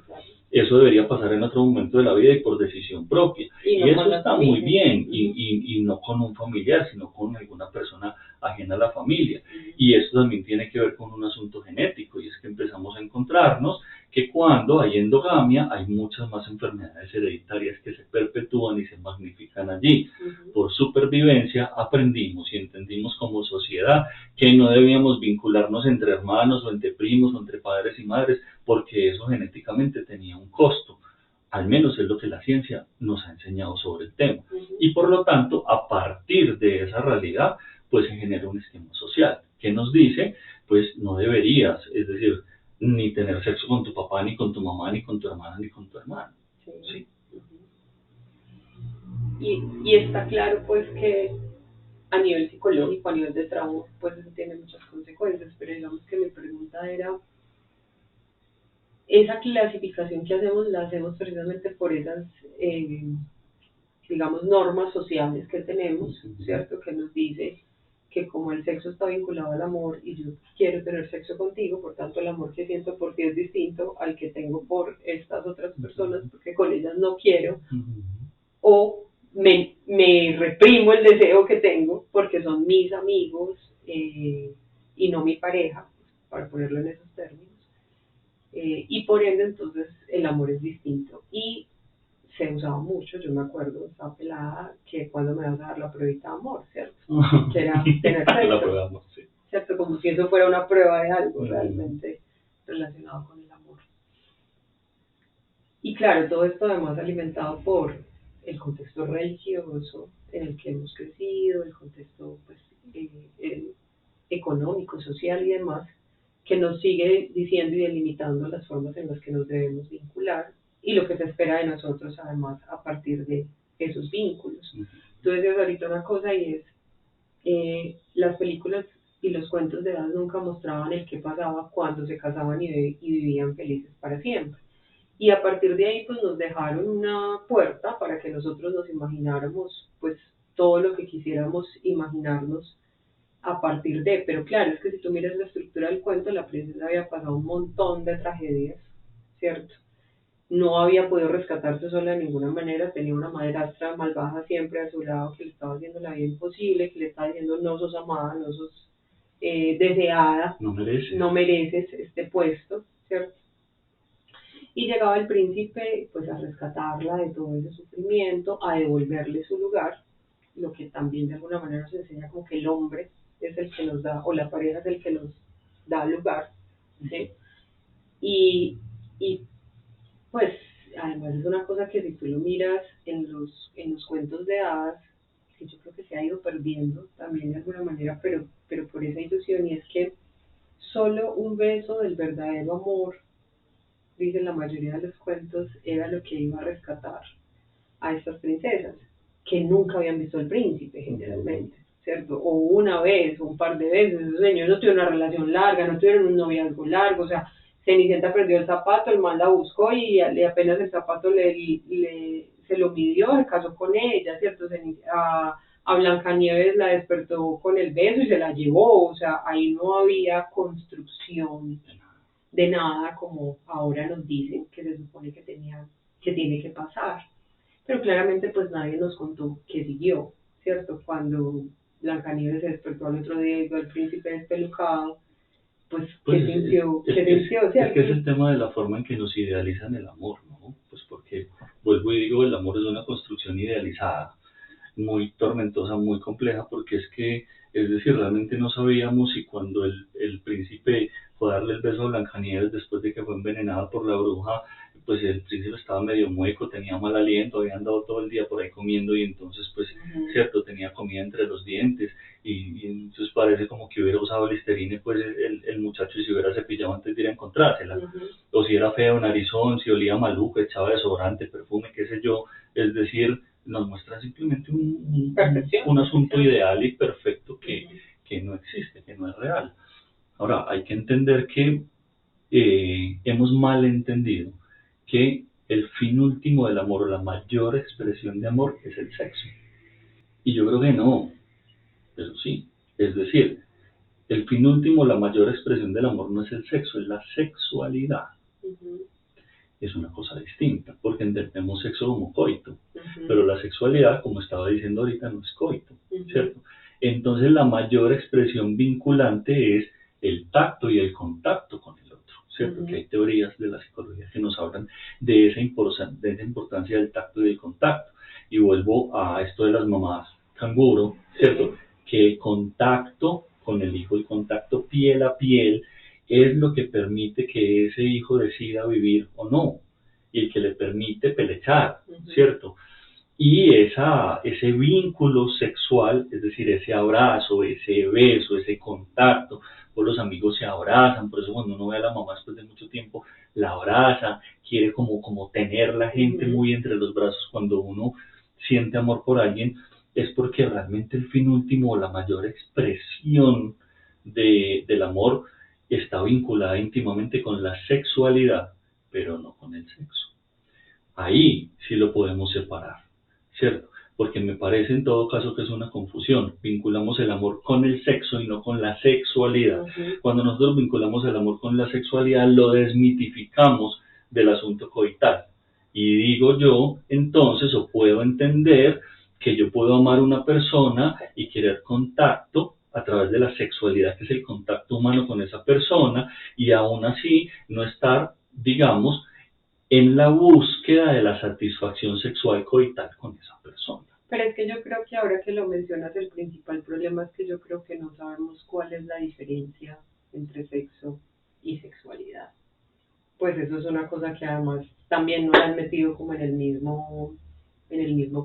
Eso debería pasar en otro momento de la vida y por decisión propia. Y eso está muy bien, y no con un familiar, sino con alguna persona ajena a la familia. Y esto también tiene que ver con un asunto genético, y es que empezamos a encontrarnos que cuando hay endogamia hay muchas más enfermedades hereditarias que se perpetúan y se magnifican allí. Por supervivencia aprendimos y entendimos como sociedad que no debíamos vincularnos entre hermanos o entre primos o entre padres y madres, porque eso genéticamente tenía un costo. Al menos es lo que la ciencia nos ha enseñado sobre el tema. Y por lo tanto, a partir de esa realidad, pues se genera un esquema social que nos dice, pues no deberías, es decir, ni tener sexo con tu papá, ni con tu mamá, ni con tu hermana, ni con tu hermano. ¿Sí? Y está claro pues que a nivel psicológico, a nivel de trauma, pues eso tiene muchas consecuencias, pero digamos que mi pregunta era, esa clasificación que hacemos, la hacemos precisamente por esas, digamos, normas sociales que tenemos, ¿cierto? Que nos dice que como el sexo está vinculado al amor y yo quiero tener sexo contigo, por tanto el amor que siento por ti es distinto al que tengo por estas otras personas, porque con ellas no quiero, o me reprimo el deseo que tengo porque son mis amigos y no mi pareja, para ponerlo en esos términos. y por ende entonces el amor es distinto. Y se usaba mucho, yo me acuerdo, estaba pelada, que cuando me vas a dar la pruebita de amor, ¿cierto? Que era tener sexo, sí. ¿cierto? Como si eso fuera una prueba de algo realmente relacionado con el amor. Y claro, todo esto además alimentado por el contexto religioso en el que hemos crecido, el contexto pues, económico, social y demás, que nos sigue diciendo y delimitando las formas en las que nos debemos vincular y lo que se espera de nosotros además a partir de esos vínculos. Tú decías ahorita una cosa y es, las películas y los cuentos de hadas nunca mostraban el qué pasaba cuando se casaban y vivían felices para siempre. Y a partir de ahí pues nos dejaron una puerta para que nosotros nos imagináramos pues todo lo que quisiéramos imaginarnos a partir de, pero claro, es que si tú miras la estructura del cuento, la princesa había pasado un montón de tragedias, ¿cierto? No había podido rescatarse sola de ninguna manera, tenía una madrastra malvada siempre a su lado que le estaba haciendo la vida imposible, que le estaba diciendo no sos amada, no sos deseada, no mereces este puesto, ¿cierto? Y llegaba el príncipe pues a rescatarla de todo ese sufrimiento, a devolverle su lugar, lo que también de alguna manera nos enseña como que el hombre es el que nos da, o la pareja es el que nos da lugar, ¿sí? Y pues además es una cosa que si tú lo miras en los cuentos de hadas, que yo creo que se ha ido perdiendo también de alguna manera, pero por esa ilusión, y es que solo un beso del verdadero amor, dicen la mayoría de los cuentos, era lo que iba a rescatar a estas princesas, que nunca habían visto al príncipe generalmente, ¿cierto? O una vez, o un par de veces, esos señores no tuvieron una relación larga, no tuvieron un noviazgo largo, o sea, Cenicienta perdió el zapato, el man la buscó y apenas el zapato se lo midió, se casó con ella, ¿cierto? A Blancanieves la despertó con el beso y se la llevó, o sea, ahí no había construcción de nada como ahora nos dicen que se supone que tiene que pasar. Pero claramente pues nadie nos contó qué siguió, ¿cierto? Cuando Blancanieves se despertó al otro día y vio al príncipe despelucado, pues ¿qué sintió? ¿Cierto? Es que es el tema de la forma en que nos idealizan el amor, ¿no? Pues porque, vuelvo y digo, el amor es una construcción idealizada, muy tormentosa, muy compleja, porque es decir, realmente no sabíamos si cuando el príncipe fue a darle el beso a Blancanieves después de que fue envenenada por la bruja, pues el príncipe estaba medio mueco, tenía mal aliento, había andado todo el día por ahí comiendo y entonces pues, cierto, tenía comida entre los dientes y entonces parece como que hubiera usado Listerine pues el muchacho y se hubiera cepillado antes de ir a encontrársela, o si era feo, narizón, si olía maluco, echaba desodorante, perfume, qué sé yo, es decir, nos muestra simplemente un asunto ideal y perfecto que no existe, que no es real. Ahora, hay que entender que hemos mal entendido que el fin último del amor o la mayor expresión de amor es el sexo. Y yo creo que no, eso sí. Es decir, el fin último, la mayor expresión del amor no es el sexo, es la sexualidad. Es una cosa distinta, porque entendemos sexo como coito, pero la sexualidad, como estaba diciendo ahorita, no es coito, ¿cierto? Entonces la mayor expresión vinculante es el tacto y el contacto con el otro, ¿cierto? Que hay teorías de la psicología que nos hablan de esa importancia del tacto y del contacto. Y vuelvo a esto de las mamás canguro, ¿cierto? Que el contacto con el hijo, el contacto piel a piel, es lo que permite que ese hijo decida vivir o no, y el que le permite pelechar, ¿cierto? Y ese vínculo sexual, es decir, ese abrazo, ese beso, ese contacto, pues los amigos se abrazan, por eso cuando uno ve a la mamá después de mucho tiempo, la abraza, quiere como tener la gente muy entre los brazos cuando uno siente amor por alguien, es porque realmente el fin último, la mayor expresión del amor, está vinculada íntimamente con la sexualidad, pero no con el sexo. Ahí sí lo podemos separar, ¿cierto? Porque me parece en todo caso que es una confusión. Vinculamos el amor con el sexo y no con la sexualidad. Cuando nosotros vinculamos el amor con la sexualidad, lo desmitificamos del asunto coital. Y digo yo, entonces, o puedo entender que yo puedo amar a una persona y querer contacto a través de la sexualidad, que es el contacto humano con esa persona, y aún así no estar digamos, en la búsqueda de la satisfacción sexual coital con esa persona. Pero es que yo creo que ahora que lo mencionas, el principal problema es que yo creo que no sabemos cuál es la diferencia entre sexo y sexualidad. Pues eso es una cosa que además también nos han metido como en el mismo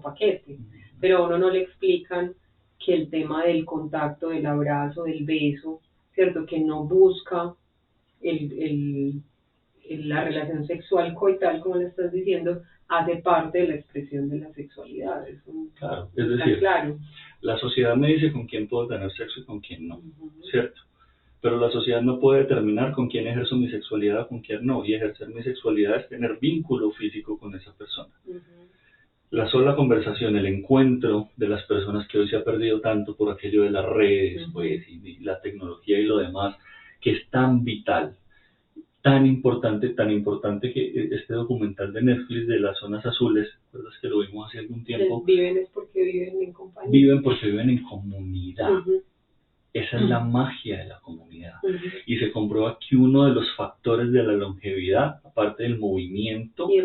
paquete. Pero a uno no le explican que el tema del contacto, del abrazo, del beso, ¿cierto? Que no busca el, la relación sexual coital, como le estás diciendo, hace parte de la expresión de la sexualidad. Claro, es decir, claro. La sociedad me dice con quién puedo tener sexo y con quién no, ¿cierto? Pero la sociedad no puede determinar con quién ejerzo mi sexualidad o con quién no, y ejercer mi sexualidad es tener vínculo físico con esa persona. La sola conversación, el encuentro de las personas que hoy se ha perdido tanto por aquello de las redes, pues, y la tecnología y lo demás, que es tan vital, tan importante que este documental de Netflix de las zonas azules, ¿recuerdas que lo vimos hace algún tiempo? Viven es porque viven en compañía. Viven porque viven en comunidad. Esa es la magia de la comunidad. Y se comprueba que uno de los factores de la longevidad, aparte del movimiento y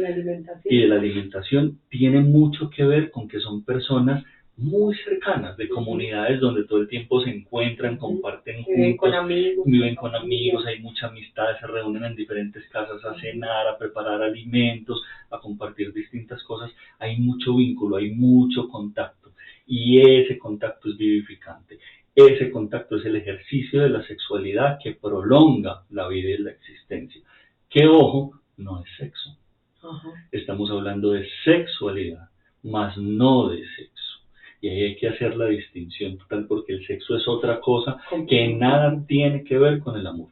de la alimentación, tiene mucho que ver con que son personas muy cercanas, de comunidades donde todo el tiempo se encuentran, comparten juntos, viven con amigos, hay mucha amistad, se reúnen en diferentes casas a cenar, a preparar alimentos, a compartir distintas cosas. Hay mucho vínculo, hay mucho contacto, y ese contacto es vivificante. Ese contacto es el ejercicio de la sexualidad que prolonga la vida y la existencia. Que, ojo, no es sexo. Estamos hablando de sexualidad, más no de sexo. Y ahí hay que hacer la distinción total, porque el sexo es otra cosa que nada tiene que ver con el amor.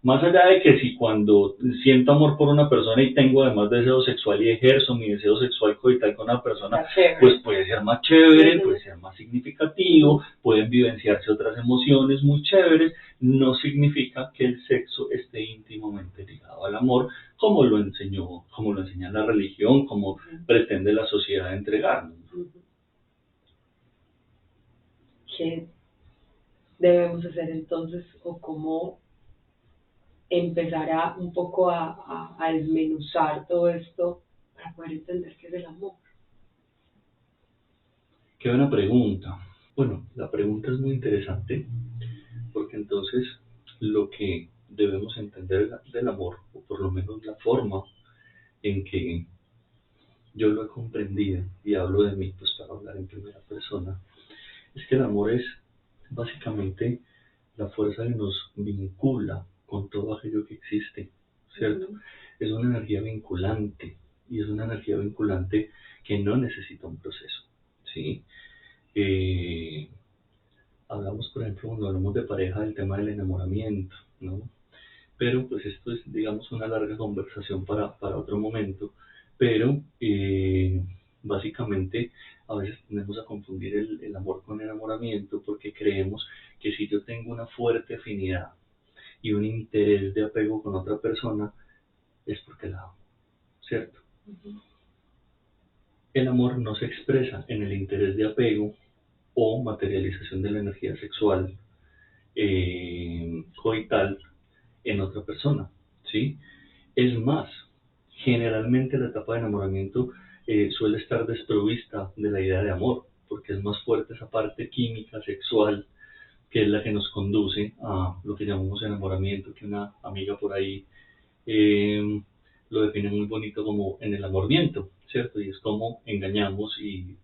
Más allá de que si cuando siento amor por una persona y tengo además deseo sexual y ejerzo mi deseo sexual coital con una persona, pues puede ser más chévere, puede ser más significativo, pueden vivenciarse otras emociones muy chéveres, no significa que el sexo esté íntimamente ligado al amor, como lo enseña la religión, como pretende la sociedad entregarnos. ¿Qué debemos hacer entonces, o cómo empezar un poco a desmenuzar todo esto para poder entender qué es el amor? Qué buena pregunta. Bueno, la pregunta es muy interesante, porque entonces lo que debemos entender del amor, o por lo menos la forma en que yo lo he comprendido, y hablo de mí pues para hablar en primera persona, es que el amor es básicamente la fuerza que nos vincula con todo aquello que existe, ¿cierto? Es una energía vinculante, y es una energía vinculante que no necesita un proceso, ¿sí? Hablamos, por ejemplo, cuando hablamos de pareja, del tema del enamoramiento, ¿no? Pero pues esto es, digamos, una larga conversación para otro momento, pero básicamente a veces tendemos a confundir el amor con el enamoramiento, porque creemos que si yo tengo una fuerte afinidad y un interés de apego con otra persona, es porque la amo, ¿cierto? El amor no se expresa en el interés de apego o materialización de la energía sexual coital en otra persona, ¿sí? Es más, generalmente la etapa de enamoramiento suele estar desprovista de la idea de amor, porque es más fuerte esa parte química, sexual, que es la que nos conduce a lo que llamamos enamoramiento, que una amiga por ahí lo define muy bonito como en el enamoramiento, ¿cierto? Y es como engañamos y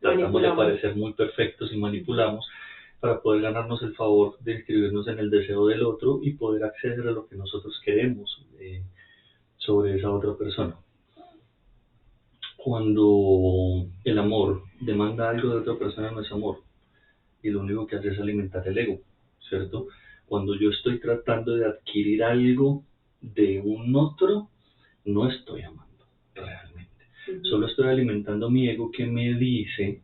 tratamos de parecer muy perfectos y manipulamos para poder ganarnos el favor de inscribirnos en el deseo del otro y poder acceder a lo que nosotros queremos sobre esa otra persona. Cuando el amor demanda algo de otra persona, no es amor, y lo único que hace es alimentar el ego, ¿cierto? Cuando yo estoy tratando de adquirir algo de un otro, no estoy amando realmente. Solo estoy alimentando mi ego, que me dice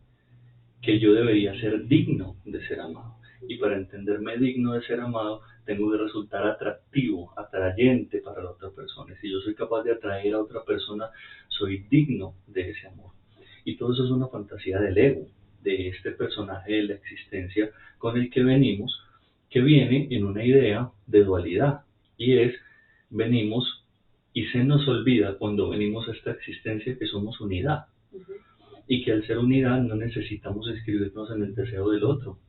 que yo debería ser digno de ser amado. Y para entenderme digno de ser amado, tengo que resultar atractivo, atrayente para la otra persona. Si yo soy capaz de atraer a otra persona, soy digno de ese amor. Y todo eso es una fantasía del ego, de este personaje de la existencia con el que venimos, que viene en una idea de dualidad. Y es, venimos Y se nos olvida cuando venimos a esta existencia que somos unidad. Y que al ser unidad no necesitamos inscribirnos en el deseo del otro,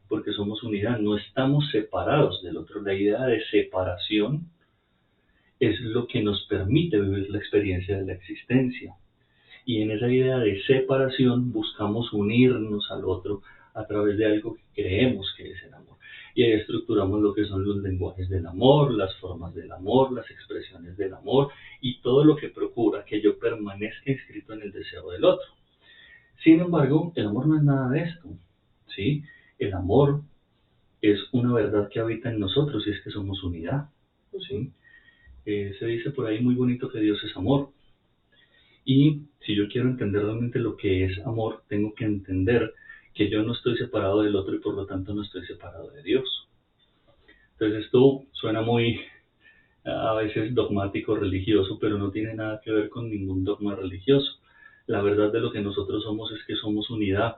porque somos unidad, no estamos separados del otro. La idea de separación es lo que nos permite vivir la experiencia de la existencia. Y en esa idea de separación buscamos unirnos al otro a través de algo que creemos que es el amor. Y ahí estructuramos lo que son los lenguajes del amor, las formas del amor, las expresiones del amor y todo lo que procura que yo permanezca inscrito en el deseo del otro. Sin embargo, el amor no es nada de esto, ¿sí? El amor es una verdad que habita en nosotros y es que somos unidad, ¿sí? Se dice por ahí muy bonito que Dios es amor. Y si yo quiero entender realmente lo que es amor, tengo que entender que yo no estoy separado del otro y por lo tanto no estoy separado de Dios. Entonces esto suena muy a veces dogmático, religioso, pero no tiene nada que ver con ningún dogma religioso. La verdad de lo que nosotros somos es que somos unidad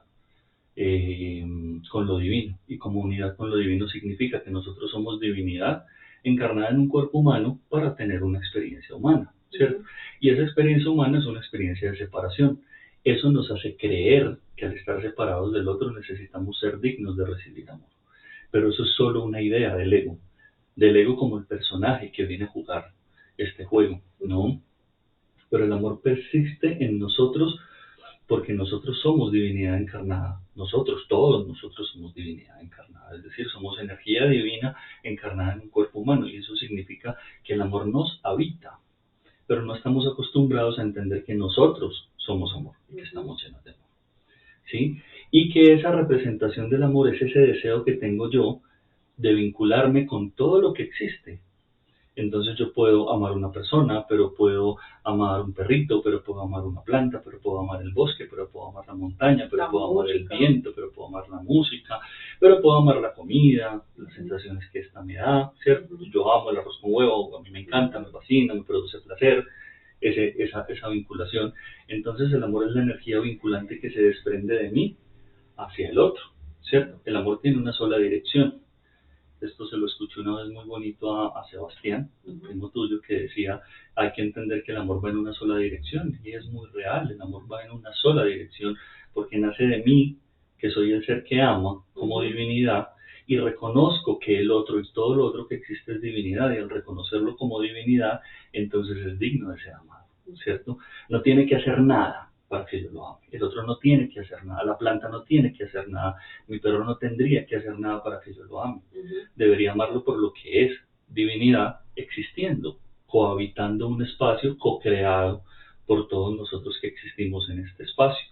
con lo divino. Y como unidad con lo divino significa que nosotros somos divinidad encarnada en un cuerpo humano para tener una experiencia humana, ¿cierto? Y esa experiencia humana es una experiencia de separación. Eso nos hace creer que al estar separados del otro necesitamos ser dignos de recibir amor. Pero eso es solo una idea del ego como el personaje que viene a jugar este juego, ¿no? Pero el amor persiste en nosotros porque nosotros somos divinidad encarnada. Nosotros, todos nosotros somos divinidad encarnada. Es decir, somos energía divina encarnada en un cuerpo humano. Y eso significa que el amor nos habita. Pero no estamos acostumbrados a entender que nosotros somos amor y que estamos llenos de amor, ¿sí? Y que esa representación del amor es ese deseo que tengo yo de vincularme con todo lo que existe. Entonces yo puedo amar una persona, pero puedo amar un perrito, pero puedo amar una planta, pero puedo amar el bosque, pero puedo amar la montaña, pero puedo amar el viento, pero puedo amar la música, pero puedo amar la comida, las sensaciones que esta me da, ¿cierto? Yo amo el arroz con huevo, a mí me encanta, me fascina, me produce placer, esa vinculación. Entonces el amor es la energía vinculante que se desprende de mí hacia el otro, ¿cierto? El amor tiene una sola dirección. Esto se lo escuché una vez muy bonito a Sebastián, un primo tuyo, que decía, hay que entender que el amor va en una sola dirección, y es muy real, el amor va en una sola dirección, porque nace de mí, que soy el ser que ama, como divinidad, y reconozco que el otro y todo lo otro que existe es divinidad, y al reconocerlo como divinidad, entonces es digno de ser amado, ¿cierto? No tiene que hacer nada para que yo lo ame. El otro no tiene que hacer nada, la planta no tiene que hacer nada, mi perro no tendría que hacer nada para que yo lo ame. Debería amarlo por lo que es, divinidad existiendo, cohabitando un espacio co-creado por todos nosotros que existimos en este espacio.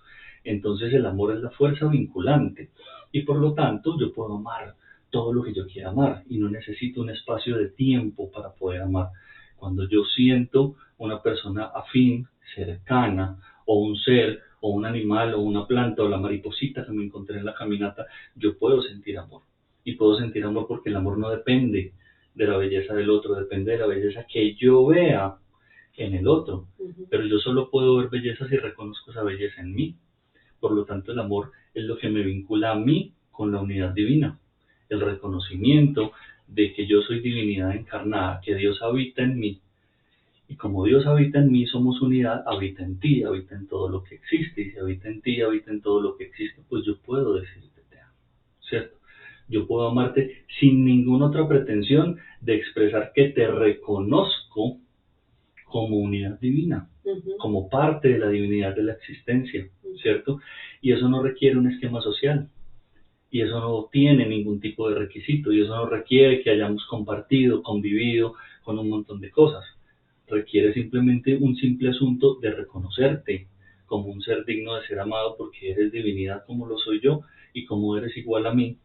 Entonces el amor es la fuerza vinculante y por lo tanto yo puedo amar todo lo que yo quiera amar y no necesito un espacio de tiempo para poder amar. Cuando yo siento una persona afín, cercana, o un ser, o un animal, o una planta, o la mariposita que me encontré en la caminata, yo puedo sentir amor. Y puedo sentir amor porque el amor no depende de la belleza del otro, depende de la belleza que yo vea en el otro. Pero yo solo puedo ver belleza si reconozco esa belleza en mí. Por lo tanto, el amor es lo que me vincula a mí con la unidad divina. El reconocimiento de que yo soy divinidad encarnada, que Dios habita en mí. Y como Dios habita en mí, somos unidad, habita en ti, habita en todo lo que existe. Y si habita en ti, habita en todo lo que existe, pues yo puedo decirte te amo, ¿cierto? Yo puedo amarte sin ninguna otra pretensión de expresar que te reconozco como unidad divina, como parte de la divinidad de la existencia, ¿cierto? Y eso no requiere un esquema social. Y eso no tiene ningún tipo de requisito. Y eso no requiere que hayamos compartido, convivido con un montón de cosas. Requiere simplemente un simple asunto de reconocerte como un ser digno de ser amado porque eres divinidad como lo soy yo y como eres igual a mí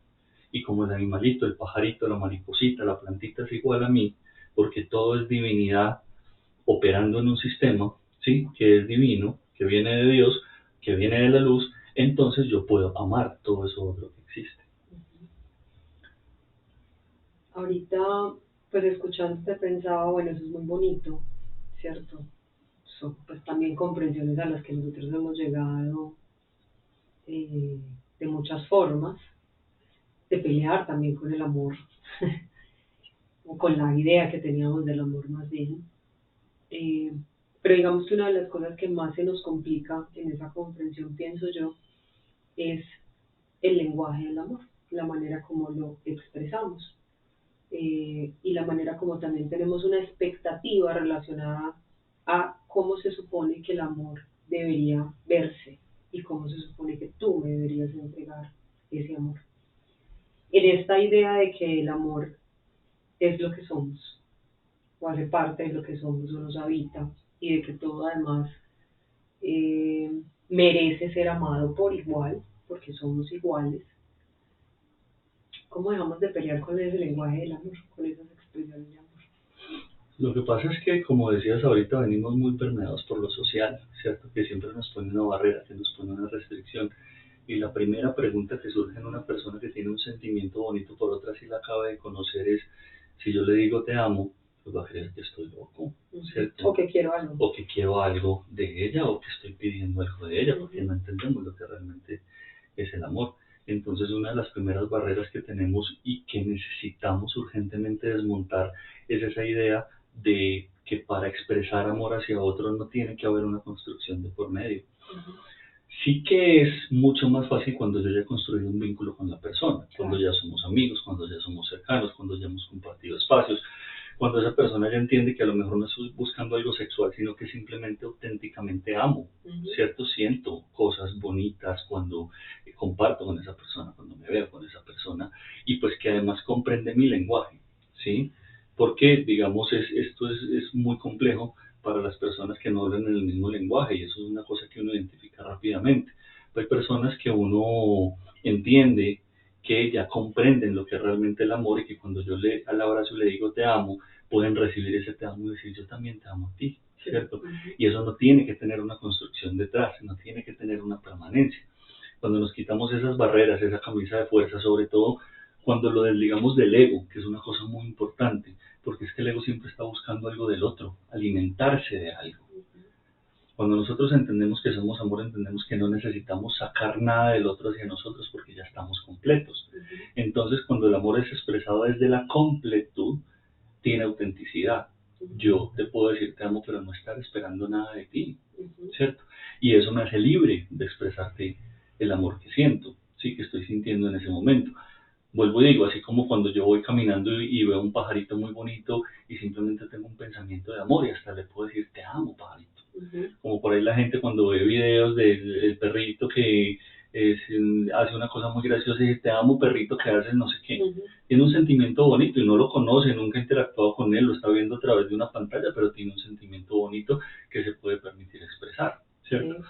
y como el animalito, el pajarito, la mariposita, la plantita es igual a mí porque todo es divinidad operando en un sistema, ¿sí? Que es divino, que viene de Dios, que viene de la luz, entonces yo puedo amar todo eso otro que existe. Ahorita, pues escuchándote pensaba, bueno, eso es muy bonito, ¿cierto? Son pues también comprensiones a las que nosotros hemos llegado de muchas formas, de pelear también con el amor, o con la idea que teníamos del amor más bien. Eh, pero digamos que una de las cosas que más se nos complica en esa comprensión, pienso yo, es el lenguaje del amor, la manera como lo expresamos y la manera como también tenemos una expectativa relacionada a cómo se supone que el amor debería verse y cómo se supone que tú me deberías entregar ese amor. En esta idea de que el amor es lo que somos, o hace parte de lo que somos, o nos habita, y de que todo además eh, merece ser amado por igual, porque somos iguales. ¿Cómo dejamos de pelear con ese lenguaje del amor, con esas expresiones de amor? Lo que pasa es que, como decías ahorita, venimos muy permeados por lo social, ¿cierto? Que siempre nos pone una barrera, que nos pone una restricción. Y la primera pregunta que surge en una persona que tiene un sentimiento bonito por otra, si la acaba de conocer, es, si yo le digo te amo, pues va a creer que estoy loco, ¿cierto? O que quiero algo. O que quiero algo de ella, o que estoy pidiendo algo de ella, porque no entendemos lo que realmente es el amor. Entonces, una de las primeras barreras que tenemos y que necesitamos urgentemente desmontar es esa idea de que para expresar amor hacia otro no tiene que haber una construcción de por medio. Sí que es mucho más fácil cuando yo ya he construido un vínculo con la persona, cuando ya somos amigos, cuando ya somos cercanos, cuando ya hemos compartido espacios, cuando esa persona ya entiende que a lo mejor no estoy buscando algo sexual, sino que simplemente auténticamente amo, ¿cierto? Siento cosas bonitas cuando comparto con esa persona, cuando me veo con esa persona, y pues que además comprende mi lenguaje, ¿sí? Porque, digamos, esto es muy complejo para las personas que no hablan en el mismo lenguaje, y eso es una cosa que uno identifica rápidamente. Hay personas que uno entiende que ya comprenden lo que es realmente el amor y que cuando yo al abrazo le digo te amo, pueden recibir ese te amo y decir yo también te amo a ti, ¿cierto? Y eso no tiene que tener una construcción detrás, no tiene que tener una permanencia. Cuando nos quitamos esas barreras, esa camisa de fuerza, sobre todo cuando lo desligamos del ego, que es una cosa muy importante, porque es que el ego siempre está buscando algo del otro, alimentarse de algo. Cuando nosotros entendemos que somos amor, entendemos que no necesitamos sacar nada del otro hacia nosotros porque ya estamos completos. Entonces, cuando el amor es expresado desde la completud, tiene autenticidad. Yo te puedo decir te amo, pero no estar esperando nada de ti, ¿cierto? Y eso me hace libre de expresarte el amor que siento, sí, que estoy sintiendo en ese momento. Vuelvo y digo, así como cuando yo voy caminando y veo un pajarito muy bonito y simplemente tengo un pensamiento de amor y hasta le puedo decir te amo, pajarito. Como por ahí la gente cuando ve videos del perrito que hace una cosa muy graciosa y dice te amo perrito que haces no sé qué. Tiene un sentimiento bonito y no lo conoce, nunca ha interactuado con él, lo está viendo a través de una pantalla, pero tiene un sentimiento bonito que se puede permitir expresar, ¿cierto?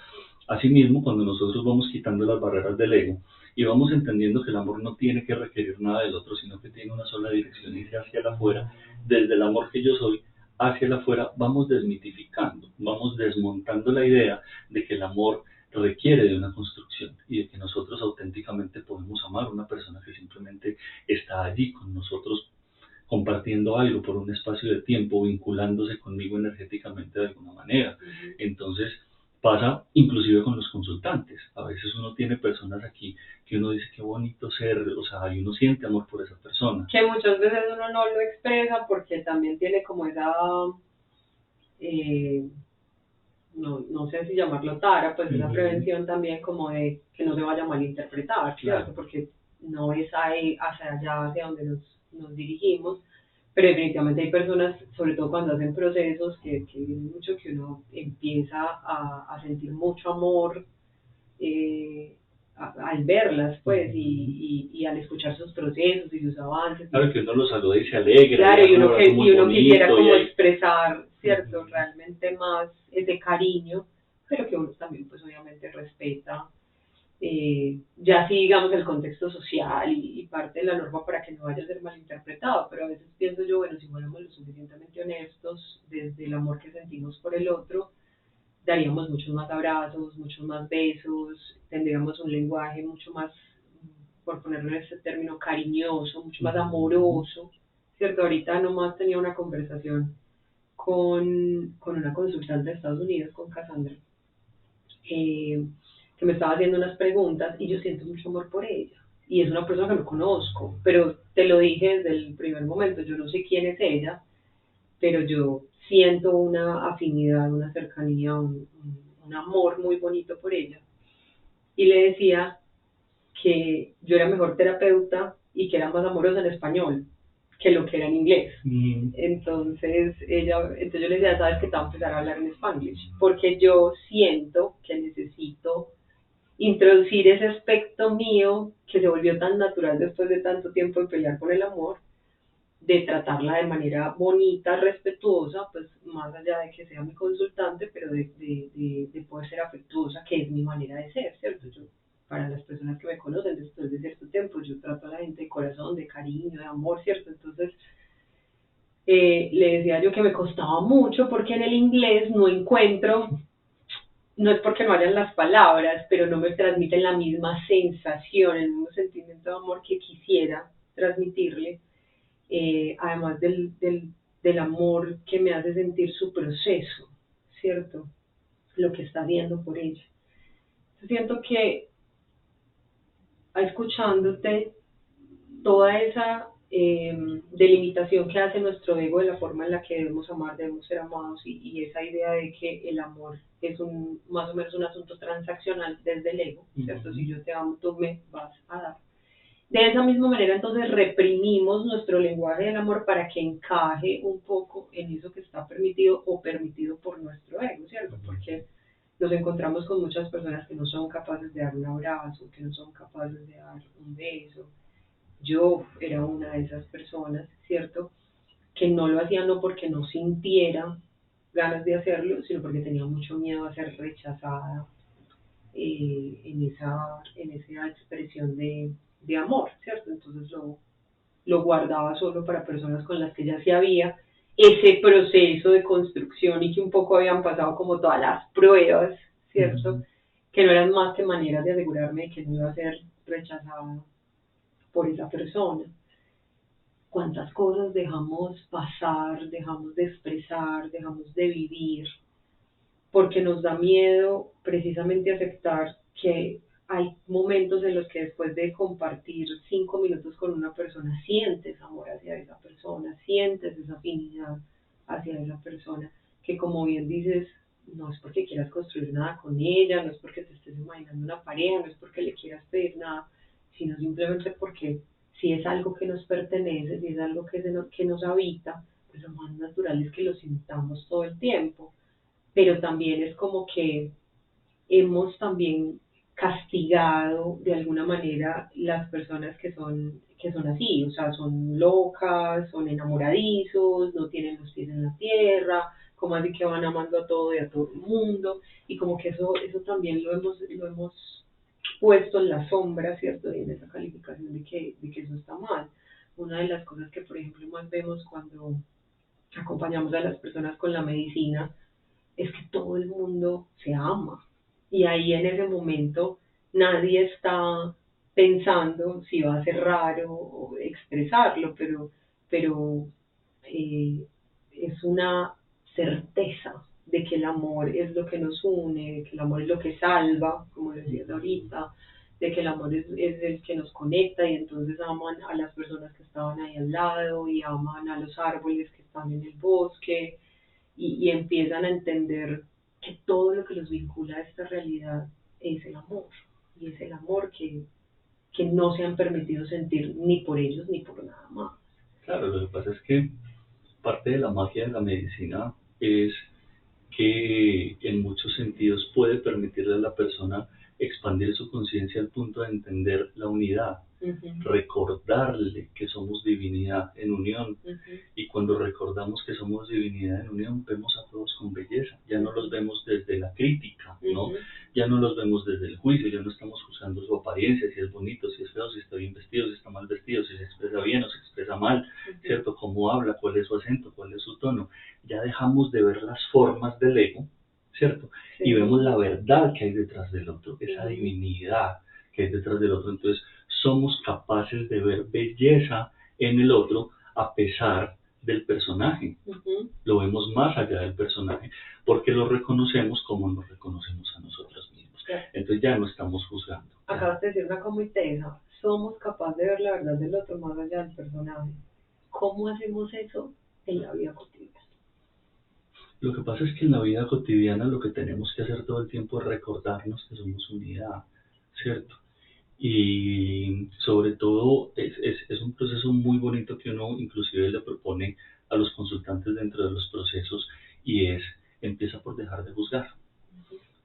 Asimismo, cuando nosotros vamos quitando las barreras del ego y vamos entendiendo que el amor no tiene que requerir nada del otro, sino que tiene una sola dirección y irse hacia afuera, desde el amor que yo soy hacia afuera, vamos desmitificando, vamos desmontando la idea de que el amor requiere de una construcción y de que nosotros auténticamente podemos amar a una persona que simplemente está allí con nosotros compartiendo algo por un espacio de tiempo, vinculándose conmigo energéticamente de alguna manera. Entonces, pasa inclusive con los consultantes. A veces uno tiene personas aquí que uno dice qué bonito ser, o sea, y uno siente amor por esa persona. Que muchas veces uno no lo expresa porque también tiene como esa, no sé si llamarlo tara, pues esa prevención también como de que no se vaya a malinterpretar, ¿cierto? Claro. Porque no es ahí, hacia allá, hacia donde nos dirigimos, pero definitivamente hay personas, sobre todo cuando hacen procesos, que viene mucho que uno empieza a sentir mucho amor al verlas, pues, y al escuchar sus procesos y sus avances. Claro, que uno los saluda y se alegra. Claro, y uno quisiera como expresar, ¿cierto? Realmente más ese cariño, pero que uno también, pues, obviamente respeta. Ya sí, digamos, el contexto social y parte de la norma para que no vaya a ser malinterpretado, pero a veces pienso yo, bueno, si fuéramos lo suficientemente honestos desde el amor que sentimos por el otro, daríamos muchos más abrazos, muchos más besos, tendríamos un lenguaje mucho más, por ponerlo en este término, cariñoso, mucho más amoroso, ¿cierto? Ahorita nomás tenía una conversación con una consultante de Estados Unidos, con Cassandra, que me estaba haciendo unas preguntas y yo siento mucho amor por ella. Y es una persona que no conozco, pero te lo dije desde el primer momento, yo no sé quién es ella, pero yo siento una afinidad, una cercanía, un amor muy bonito por ella. Y le decía que yo era mejor terapeuta y que era más amorosa en español que lo que era en inglés. Entonces yo le decía, sabes que te voy a empezar a hablar en Spanglish, porque yo siento que necesito introducir ese aspecto mío que se volvió tan natural después de tanto tiempo de pelear por el amor, de tratarla de manera bonita, respetuosa, pues más allá de que sea mi consultante, pero de poder ser afectuosa, que es mi manera de ser, ¿cierto? Yo, para las personas que me conocen después de cierto tiempo, yo trato a la gente de corazón, de cariño, de amor, ¿cierto? Entonces, le decía yo que me costaba mucho porque en el inglés no encuentro, no es porque no hayan las palabras, pero no me transmiten la misma sensación, el mismo sentimiento de amor que quisiera transmitirle, además del amor que me hace sentir su proceso, ¿cierto? Lo que está haciendo por ella. Yo siento que escuchándote toda esa delimitación que hace nuestro ego de la forma en la que debemos amar, debemos ser amados y esa idea de que el amor es más o menos un asunto transaccional desde el ego, ¿cierto? Si yo te amo, tú me vas a dar. De esa misma manera, entonces, reprimimos nuestro lenguaje del amor para que encaje un poco en eso que está permitido o permitido por nuestro ego, ¿cierto? Porque nos encontramos con muchas personas que no son capaces de dar un abrazo, que no son capaces de dar un beso. Yo era una de esas personas, ¿cierto? Que no lo hacía no porque no sintiera ganas de hacerlo, sino porque tenía mucho miedo a ser rechazada en esa expresión de amor, ¿cierto? Entonces lo guardaba solo para personas con las que ya se había ese proceso de construcción y que un poco habían pasado como todas las pruebas, ¿cierto? Que no eran más que maneras de asegurarme de que no iba a ser rechazada por esa persona. Cuántas cosas dejamos pasar, dejamos de expresar, dejamos de vivir, porque nos da miedo precisamente aceptar que hay momentos en los que después de compartir 5 minutos con una persona sientes amor hacia esa persona, sientes esa afinidad hacia esa persona, que como bien dices, no es porque quieras construir nada con ella, no es porque te estés imaginando una pareja, no es porque le quieras pedir nada, sino simplemente porque si es algo que nos pertenece, si es algo que nos habita, pues lo más natural es que lo sintamos todo el tiempo, pero también es como que hemos también castigado de alguna manera las personas que son así, o sea, son locas, son enamoradizos, no tienen los pies en la tierra, como así que van amando a todo y a todo el mundo, y como que eso también lo hemos puesto en la sombra, ¿cierto? Y en esa calificación de que eso está mal. Una de las cosas que, por ejemplo, más vemos cuando acompañamos a las personas con la medicina es que todo el mundo se ama. Y ahí en ese momento nadie está pensando si va a ser raro expresarlo, pero es una certeza de que el amor es lo que nos une, de que el amor es lo que salva, como decías ahorita, de que el amor es el que nos conecta y entonces aman a las personas que estaban ahí al lado y aman a los árboles que están en el bosque y empiezan a entender que todo lo que los vincula a esta realidad es el amor. Y es el amor que no se han permitido sentir ni por ellos ni por nada más. Claro, lo que pasa es que parte de la magia de la medicina es que en muchos sentidos puede permitirle a la persona expandir su conciencia al punto de entender la unidad, recordarle que somos divinidad en unión. Y cuando recordamos que somos divinidad en unión, vemos a todos con belleza. Ya no los vemos desde la crítica, ¿no? Ya no los vemos desde el juicio, ya no estamos juzgando su apariencia, si es bonito, si es feo, si está bien vestido, si está mal vestido, si se expresa bien o se expresa mal, ¿cierto? Cómo habla, cuál es su acento, cuál es su tono. Ya dejamos de ver las formas del ego, ¿cierto? Y vemos la verdad que hay detrás del otro, esa divinidad que hay detrás del otro. Entonces, somos capaces de ver belleza en el otro a pesar del personaje. Lo vemos más allá del personaje porque lo reconocemos como nos reconocemos a nosotros mismos. Entonces ya no estamos juzgando. Acabas de decir una cosa muy tesa. Somos capaces de ver la verdad del otro más allá del personaje. ¿Cómo hacemos eso en la vida cotidiana? pasa es que en la vida cotidiana lo que tenemos que hacer todo el tiempo es recordarnos que somos unidad, ¿cierto? Y sobre todo es un proceso muy bonito que uno inclusive le propone a los consultantes dentro de los procesos y es, empieza por dejar de juzgar,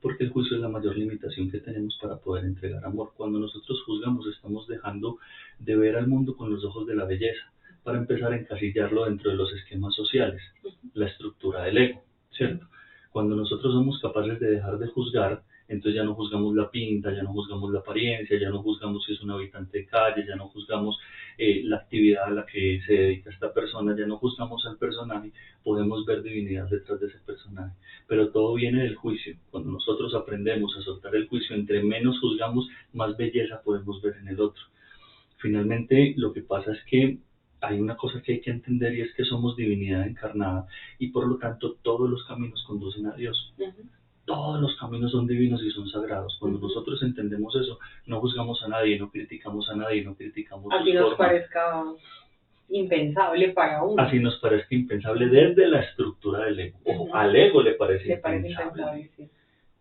porque el juicio es la mayor limitación que tenemos para poder entregar amor. Cuando nosotros juzgamos estamos dejando de ver al mundo con los ojos de la belleza, para empezar a encasillarlo dentro de los esquemas sociales, la estructura del ego, ¿cierto? Cuando nosotros somos capaces de dejar de juzgar, entonces ya no juzgamos la pinta, ya no juzgamos la apariencia, ya no juzgamos si es un habitante de calle, ya no juzgamos la actividad a la que se dedica esta persona, ya no juzgamos al personaje, podemos ver divinidad detrás de ese personaje. Pero todo viene del juicio. Cuando nosotros aprendemos a soltar el juicio, entre menos juzgamos, más belleza podemos ver en el otro. Finalmente, lo que pasa es que hay una cosa que hay que entender y es que somos divinidad encarnada y por lo tanto todos los caminos conducen a Dios. Todos los caminos son divinos y son sagrados. Cuando nosotros entendemos eso, no juzgamos a nadie, no criticamos a nadie, no criticamos así sus nos formas. parezca impensable para uno. Así nos parezca impensable desde la estructura del ego. Ojo, al ego le parece impensable. Sí.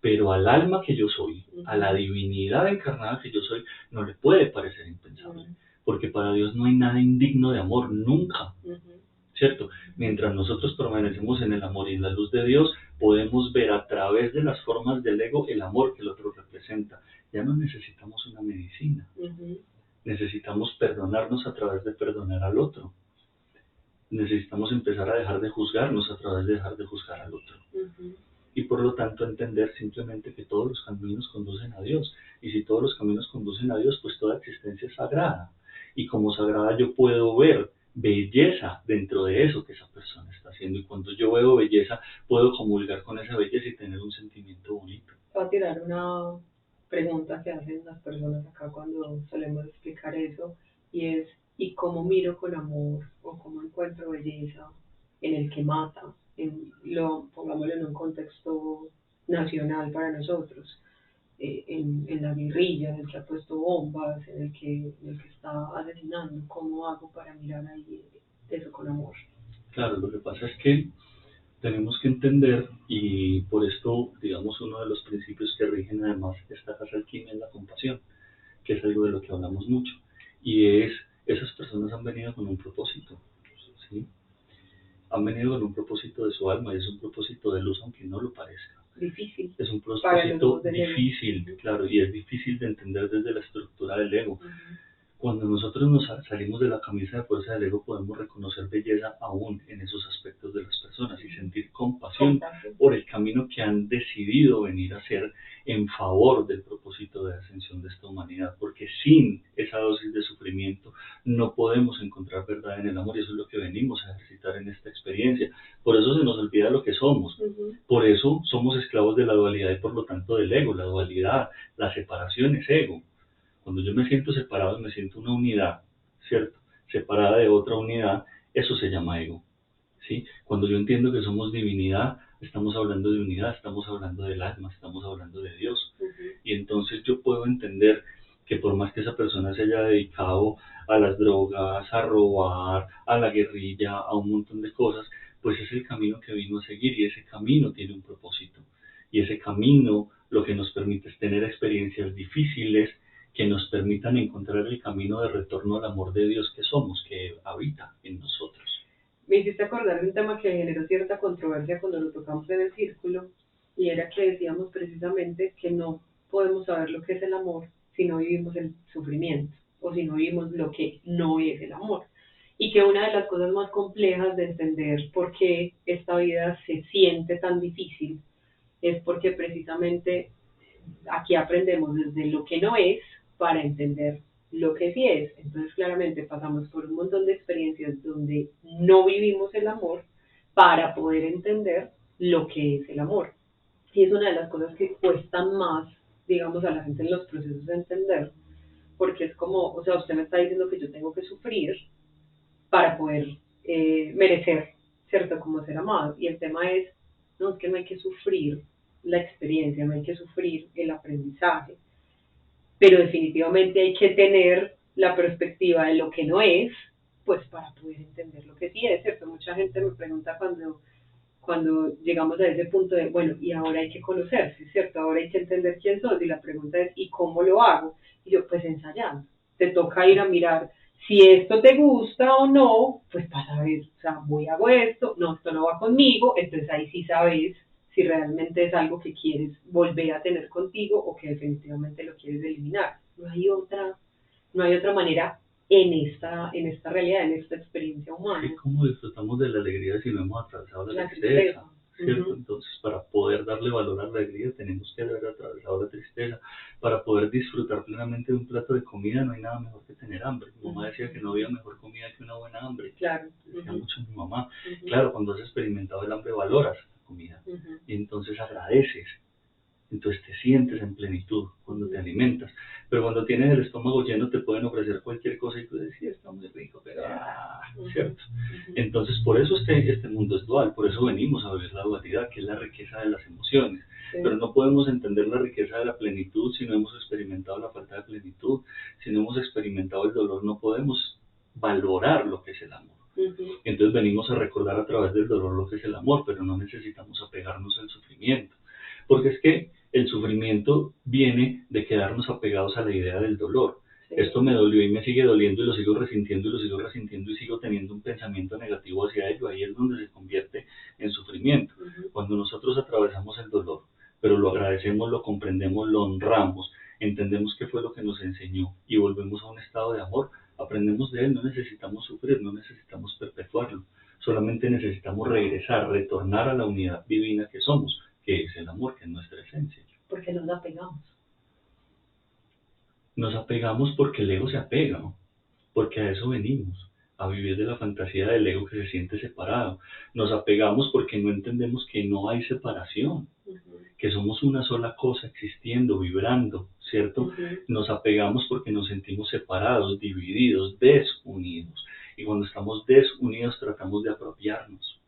Pero al alma que yo soy, a la divinidad encarnada que yo soy, no le puede parecer impensable. Porque para Dios no hay nada indigno de amor, nunca. ¿Cierto? Mientras nosotros permanecemos en el amor y en la luz de Dios, podemos ver a través de las formas del ego el amor que el otro representa. Ya no necesitamos una medicina. Necesitamos perdonarnos a través de perdonar al otro. Necesitamos empezar a dejar de juzgarnos a través de dejar de juzgar al otro. Y por lo tanto entender simplemente que todos los caminos conducen a Dios. Y si todos los caminos conducen a Dios, pues toda existencia es sagrada. Y como sagrada yo puedo ver belleza dentro de eso que esa persona está haciendo. Y cuando yo veo belleza, puedo comulgar con esa belleza y tener un sentimiento bonito. Voy a tirar una pregunta que hacen las personas acá cuando solemos explicar eso, y es, ¿y cómo miro con amor o cómo encuentro belleza en el que mata? Pongámoslo en un contexto nacional para nosotros. En la guerrilla, en el que ha puesto bombas, en el que está asesinando. ¿Cómo hago para mirar ahí eso con amor? Claro, lo que pasa es que tenemos que entender, y por esto, digamos, uno de los principios que rigen además esta casa alquimia es la compasión, que es algo de lo que hablamos mucho, y es, esas personas han venido con un propósito, ¿sí? Han venido con un propósito de su alma, y es un propósito de luz, aunque no lo parezca. Difícil. Es un propósito difícil, claro, y es difícil de entender desde la estructura del ego. Cuando nosotros nos salimos de la camisa de fuerza del ego, podemos reconocer belleza aún en esos aspectos de las personas y sentir compasión por el camino que han decidido venir a hacer en favor del propósito de ascensión de esta humanidad, porque sin esa dosis de sufrimiento no podemos encontrar verdad en el amor, y eso es lo que venimos a ejercitar en esta experiencia. Por eso se nos olvida lo que somos, por eso somos esclavos de la dualidad y por lo tanto del ego. La dualidad, la separación es ego. Cuando yo me siento separado, me siento una unidad, ¿cierto? Separada de otra unidad, eso se llama ego, ¿sí? Cuando yo entiendo que somos divinidad, estamos hablando de unidad, estamos hablando del alma, estamos hablando de Dios. Y entonces yo puedo entender que por más que esa persona se haya dedicado a las drogas, a robar, a la guerrilla, a un montón de cosas, pues es el camino que vino a seguir y ese camino tiene un propósito. Y ese camino lo que nos permite es tener experiencias difíciles que nos permitan encontrar el camino de retorno al amor de Dios que somos, que habita en nosotros. Me hiciste acordar de un tema que generó cierta controversia cuando lo tocamos en el círculo, y era que decíamos precisamente que no podemos saber lo que es el amor si no vivimos el sufrimiento, o si no vivimos lo que no es el amor. Y que una de las cosas más complejas de entender por qué esta vida se siente tan difícil es porque precisamente aquí aprendemos desde lo que no es para entender lo que sí es. Entonces claramente pasamos por un montón de experiencias donde no vivimos el amor para poder entender lo que es el amor. Y es una de las cosas que cuestan más, digamos, a la gente en los procesos de entender, porque es como, o sea, usted me está diciendo que yo tengo que sufrir para poder merecer, ¿cierto?, como ser amado. Y el tema es, no, es que no hay que sufrir la experiencia, no hay que sufrir el aprendizaje, pero definitivamente hay que tener la perspectiva de lo que no es, pues para poder entender lo que sí es, ¿cierto? Mucha gente me pregunta cuando cuando llegamos a ese punto de, bueno, y ahora hay que conocerse, ¿cierto? Ahora hay que entender quién sos y la pregunta es, ¿y cómo lo hago? Y yo, pues ensayando. Te toca ir a mirar si esto te gusta o no, pues vas a ver, o sea, voy hago esto, no, esto no va conmigo, entonces ahí sí sabes si realmente es algo que quieres volver a tener contigo o que definitivamente lo quieres eliminar. No hay otra manera en esta realidad, en esta experiencia humana. Sí, ¿cómo disfrutamos de la alegría si no hemos atravesado la tristeza? ¿Cierto? Entonces, para poder darle valor a la alegría, tenemos que haber atravesado la tristeza. Para poder disfrutar plenamente de un plato de comida, no hay nada mejor que tener hambre. Mi mamá decía que no había mejor comida que una buena hambre. Claro. Decía mucho mi mamá. Claro, cuando has experimentado el hambre, valoras la comida. Y entonces agradeces. Entonces te sientes en plenitud cuando te alimentas. Pero cuando tienes el estómago lleno te pueden ofrecer cualquier cosa y tú dices, sí, está muy rico, pero ¿cierto? Entonces por eso este mundo es dual, por eso venimos a vivir la dualidad, que es la riqueza de las emociones. Sí. Pero no podemos entender la riqueza de la plenitud si no hemos experimentado la falta de plenitud. Si no hemos experimentado el dolor, no podemos valorar lo que es el amor. Entonces venimos a recordar a través del dolor lo que es el amor, pero no necesitamos apegarnos al sufrimiento. Porque es que el sufrimiento viene de quedarnos apegados a la idea del dolor. Sí. Esto me dolió y me sigue doliendo y lo sigo resintiendo y lo sigo resintiendo y sigo teniendo un pensamiento negativo hacia ello. Ahí es donde se convierte en sufrimiento. Cuando nosotros atravesamos el dolor, pero lo agradecemos, lo comprendemos, lo honramos, entendemos qué fue lo que nos enseñó y volvemos a un estado de amor, aprendemos de él, no necesitamos sufrir, no necesitamos perpetuarlo. Solamente necesitamos regresar, retornar a la unidad divina que somos, que es el amor, que es nuestra esencia. ¿Por qué nos apegamos? Nos apegamos porque el ego se apega, porque a eso venimos, a vivir de la fantasía del ego que se siente separado. Nos apegamos porque no entendemos que no hay separación, que somos una sola cosa existiendo, vibrando, ¿cierto? Nos apegamos porque nos sentimos separados, divididos, desunidos. Y cuando estamos desunidos tratamos de apropiarnos.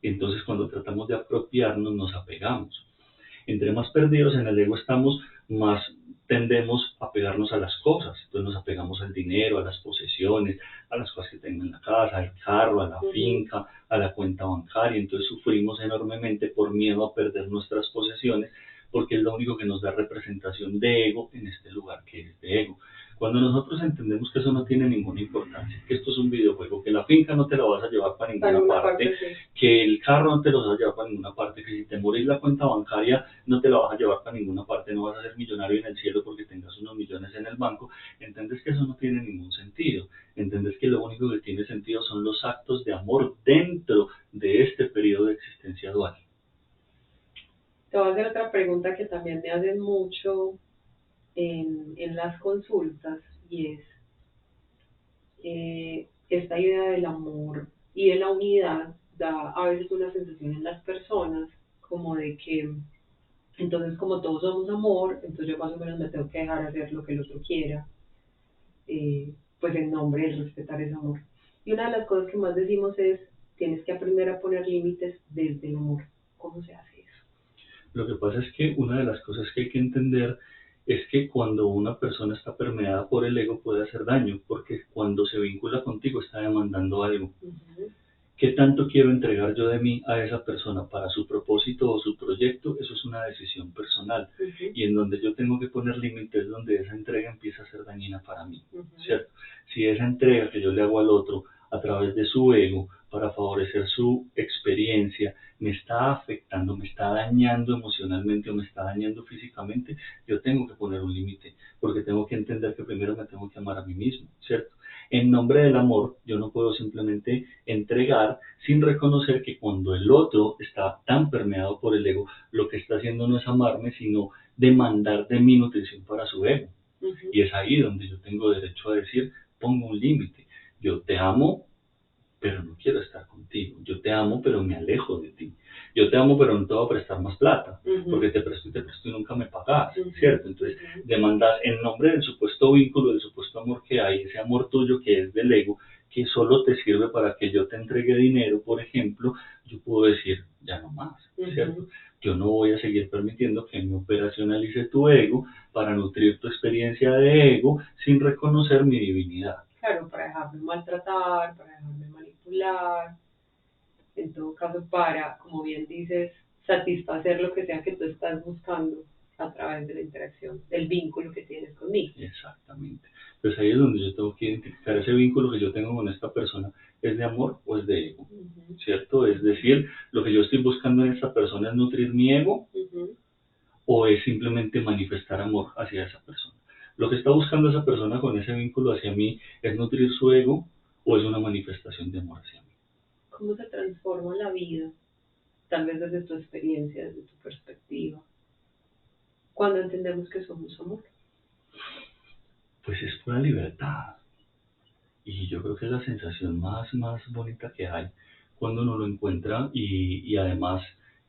Y entonces cuando tratamos de apropiarnos nos apegamos. Entre más perdidos en el ego estamos, más tendemos a pegarnos a las cosas. Entonces nos apegamos al dinero, a las posesiones, a las cosas que tengo en la casa, al carro, a la finca, a la cuenta bancaria. Entonces sufrimos enormemente por miedo a perder nuestras posesiones, porque es lo único que nos da representación de ego en este lugar que es de ego. Cuando nosotros entendemos que eso no tiene ninguna importancia, que esto es un videojuego, que la finca no te la vas a llevar para ninguna parte, sí. Que el carro no te lo vas a llevar para ninguna parte, que si te morís la cuenta bancaria no te la vas a llevar para ninguna parte, no vas a ser millonario en el cielo porque tengas unos millones en el banco, entendés que eso no tiene ningún sentido, entendés que lo único que tiene sentido son los actos de amor dentro de este periodo de existencia dual. Te voy a hacer otra pregunta que también me hacen mucho en las consultas y es esta idea del amor y de la unidad da a veces una sensación en las personas como de que entonces como todos somos amor, entonces yo más o menos me tengo que dejar hacer lo que el otro quiera, pues en nombre de respetar ese amor. Y una de las cosas que más decimos es tienes que aprender a poner límites desde el amor. ¿Cómo se hace eso? Lo que pasa es que una de las cosas que hay que entender es que cuando una persona está permeada por el ego puede hacer daño, porque cuando se vincula contigo está demandando algo. ¿Qué tanto quiero entregar yo de mí a esa persona para su propósito o su proyecto? Eso es una decisión personal. Y en donde yo tengo que poner límites, donde esa entrega empieza a ser dañina para mí, ¿cierto? Si esa entrega que yo le hago al otro a través de su ego para favorecer su experiencia me está afectando, me está dañando emocionalmente o me está dañando físicamente, yo tengo que poner un límite, porque tengo que entender que primero me tengo que amar a mí mismo, ¿cierto? En nombre del amor, yo no puedo simplemente entregar sin reconocer que cuando el otro está tan permeado por el ego, lo que está haciendo no es amarme, sino demandar de mi nutrición para su ego. Y es ahí donde yo tengo derecho a decir, pongo un límite. Yo te amo, pero no quiero estar contigo. Yo te amo, pero me alejo de ti. Yo te amo, pero no te voy a prestar más plata, porque te presto y nunca me pagas, ¿cierto? Entonces, demandas en nombre del supuesto vínculo, del supuesto amor que hay, ese amor tuyo que es del ego, que solo te sirve para que yo te entregue dinero, por ejemplo, yo puedo decir, ya no más, ¿cierto? Yo no voy a seguir permitiendo que me operacionalice tu ego para nutrir tu experiencia de ego sin reconocer mi divinidad. Claro, para dejarme maltratar, para dejarme manipular. en todo caso, para, como bien dices, satisfacer lo que sea que tú estás buscando a través de la interacción, del vínculo que tienes conmigo. Exactamente. Pues ahí es donde yo tengo que identificar ese vínculo que yo tengo con esta persona, ¿es de amor o es de ego? ¿Cierto? Es decir, lo que yo estoy buscando en esta persona es nutrir mi ego o es simplemente manifestar amor hacia esa persona. Lo que está buscando esa persona con ese vínculo hacia mí es nutrir su ego o es una manifestación de amor hacia mí. ¿Cómo se transforma la vida? Tal vez desde tu experiencia, desde tu perspectiva, cuando entendemos que somos amor. Pues es pura libertad. Y yo creo que es la sensación más bonita que hay cuando uno lo encuentra y además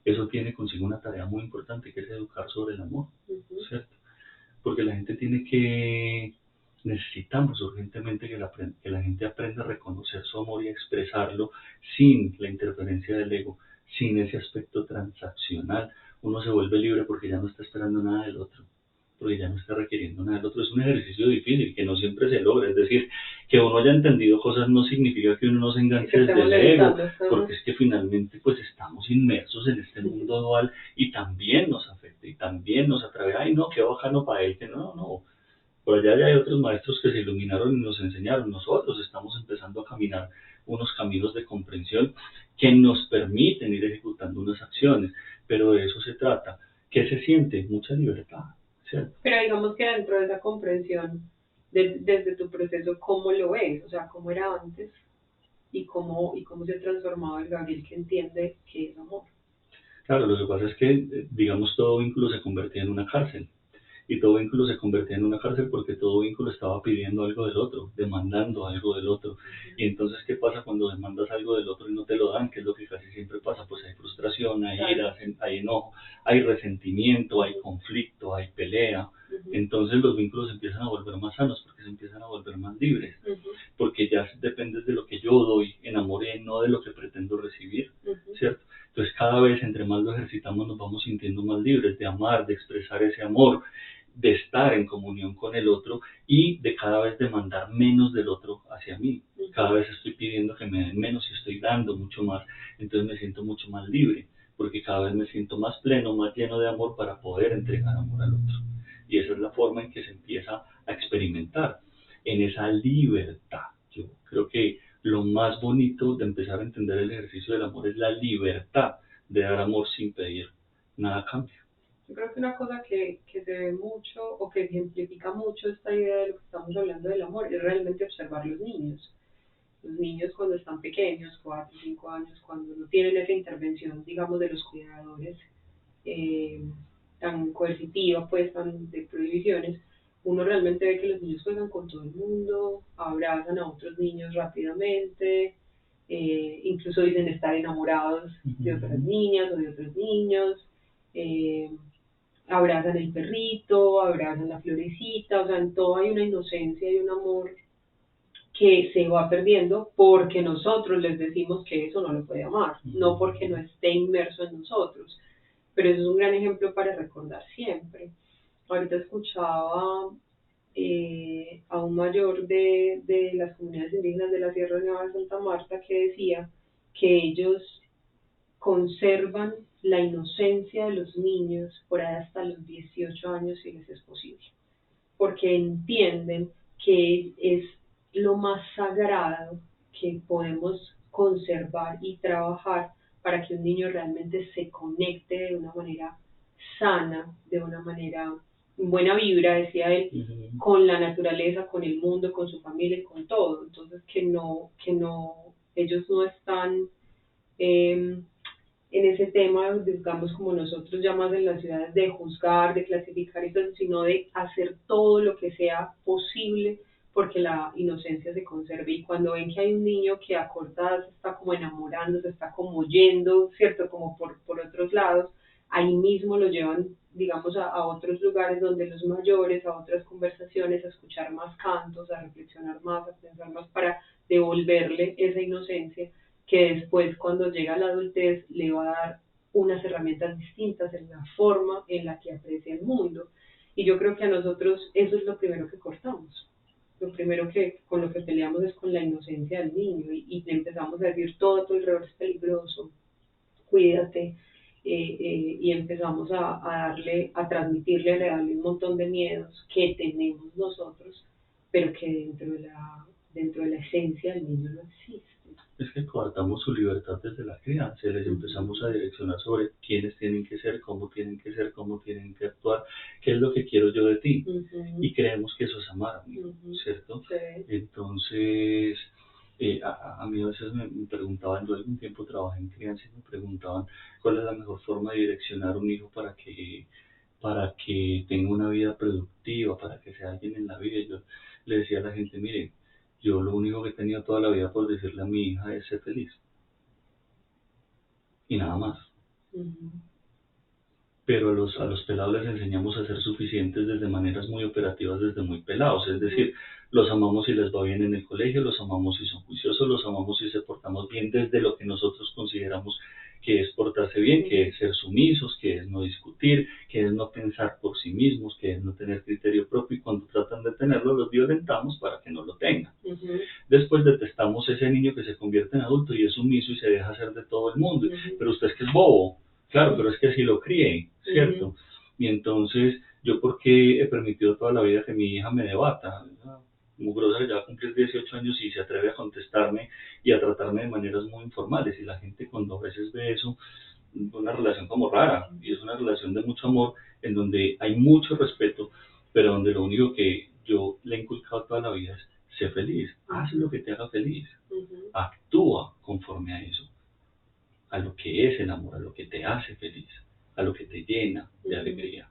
eso tiene consigo una tarea muy importante que es educar sobre el amor, ¿cierto? Porque la gente tiene que, necesitamos urgentemente que la gente aprenda a reconocer su amor y a expresarlo sin la interferencia del ego, sin ese aspecto transaccional. Uno se vuelve libre porque ya no está esperando nada del otro, porque ya no está requiriendo nada del otro. Es un ejercicio difícil que no siempre se logra. Es decir, que uno haya entendido cosas no significa que uno no se enganche desde el ego, porque es que finalmente pues estamos inmersos en este mundo dual y también nos afecta y también nos atrae. Ay, no, qué bajano para él, que no, no. Por allá ya hay otros maestros que se iluminaron y nos enseñaron. Nosotros estamos empezando a caminar unos caminos de comprensión que nos permiten ir ejecutando unas acciones, pero de eso se trata. ¿Qué se siente? Mucha libertad, ¿cierto? Pero digamos que dentro de esa comprensión, desde tu proceso, ¿cómo lo ves? O sea, ¿cómo era antes? ¿Y cómo se ha transformado el Gabriel que entiende que es amor? Claro, lo que pasa es que, digamos, todo vínculo se convertía en una cárcel. Y todo vínculo se convertía en una cárcel porque todo vínculo estaba pidiendo algo del otro, demandando algo del otro. Y entonces, ¿qué pasa cuando demandas algo del otro y no te lo dan? ¿Qué es lo que casi siempre pasa? Pues hay frustración, hay ira, hay enojo, hay resentimiento, hay conflicto, hay pelea. Entonces los vínculos empiezan a volver más sanos porque se empiezan a volver más libres. Porque ya dependes de lo que yo doy en amor y no de lo que pretendo recibir, ¿cierto? Entonces cada vez entre más lo ejercitamos nos vamos sintiendo más libres de amar, de expresar ese amor, de estar en comunión con el otro y de cada vez demandar menos del otro hacia mí. Cada vez estoy pidiendo que me den menos y estoy dando mucho más. Entonces me siento mucho más libre, porque cada vez me siento más pleno, más lleno de amor para poder entregar amor al otro. Y esa es la forma en que se empieza a experimentar, en esa libertad. Yo creo que lo más bonito de empezar a entender el ejercicio del amor es la libertad de dar amor sin pedir nada a cambio. Yo creo que una cosa que se ve mucho o que ejemplifica mucho esta idea de lo que estamos hablando del amor es realmente observar los niños. Los niños cuando están pequeños, 4, 5 años, cuando no tienen esa intervención, digamos, de los cuidadores eh, tan coercitiva, pues, tan de prohibiciones, uno realmente ve que los niños juegan con todo el mundo, abrazan a otros niños rápidamente, incluso dicen estar enamorados de otras niñas o de otros niños, eh, abrazan el perrito, abrazan la florecita, o sea, en todo hay una inocencia y un amor que se va perdiendo porque nosotros les decimos que eso no lo puede amar, no porque no esté inmerso en nosotros. Pero eso es un gran ejemplo para recordar siempre. Ahorita escuchaba a un mayor de las comunidades indígenas de la Sierra Nevada de Santa Marta que decía que ellos conservan la inocencia de los niños por ahí hasta los 18 años si les es posible, porque entienden que es lo más sagrado que podemos conservar y trabajar para que un niño realmente se conecte de una manera sana, de una manera buena vibra, decía él, con la naturaleza, con el mundo, con su familia y con todo. Entonces ellos no están en ese tema, digamos, como nosotros ya más en las ciudades, de juzgar, de clasificar y todo, sino de hacer todo lo que sea posible porque la inocencia se conserve. Y cuando ven que hay un niño que a corta edad se está como enamorando, se está como yendo, ¿cierto? Como por otros lados, ahí mismo lo llevan, digamos, a otros lugares donde los mayores, a otras conversaciones, a escuchar más cantos, a reflexionar más, a pensar más para devolverle esa inocencia que después cuando llega a la adultez le va a dar unas herramientas distintas en la forma en la que aprecia el mundo. Y yo creo que a nosotros eso es lo primero que cortamos. lo primero que con lo que peleamos es con la inocencia del niño y le empezamos a decir todo a tu alrededor es peligroso, cuídate, y empezamos a transmitirle, a darle un montón de miedos que tenemos nosotros, pero que dentro de la esencia del niño no existe. Es que coartamos su libertad desde la crianza, les empezamos a direccionar sobre quiénes tienen que ser, cómo tienen que ser, cómo tienen que actuar, qué es lo que quiero yo de ti. Y creemos que eso es amar, amigo, ¿cierto? Sí. Entonces, a mí a veces me preguntaban, yo algún tiempo trabajé en crianza y me preguntaban cuál es la mejor forma de direccionar a un hijo para que tenga una vida productiva, para que sea alguien en la vida. Y yo le decía a la gente, mire, yo lo único que he tenido toda la vida por decirle a mi hija es ser feliz. Y nada más. Pero a los pelados les enseñamos a ser suficientes desde maneras muy operativas, desde muy pelados. Es decir, los amamos si les va bien en el colegio, los amamos si son juiciosos, los amamos si se portamos bien desde lo que nosotros consideramos que es portarse bien, que es ser sumisos, que es no discutir, que es no pensar por sí mismos, que es no tener criterio propio, y cuando tratan de tenerlo los violentamos para que no lo tengan. Después detestamos ese niño que se convierte en adulto y es sumiso y se deja hacer de todo el mundo. Pero usted es que es bobo. Claro, pero es que así lo crié, ¿cierto? Y entonces, ¿yo por qué he permitido toda la vida que mi hija me debata? Mugrosa, ya va a cumplir 18 años y se atreve a contestarme y a tratarme de maneras muy informales. Y la gente cuando a veces ve eso, una relación como rara, y es una relación de mucho amor, en donde hay mucho respeto, pero donde lo único que yo le he inculcado toda la vida es ser feliz. Haz lo que te haga feliz. Actúa conforme a eso, a lo que es el amor, a lo que te hace feliz, a lo que te llena de alegría.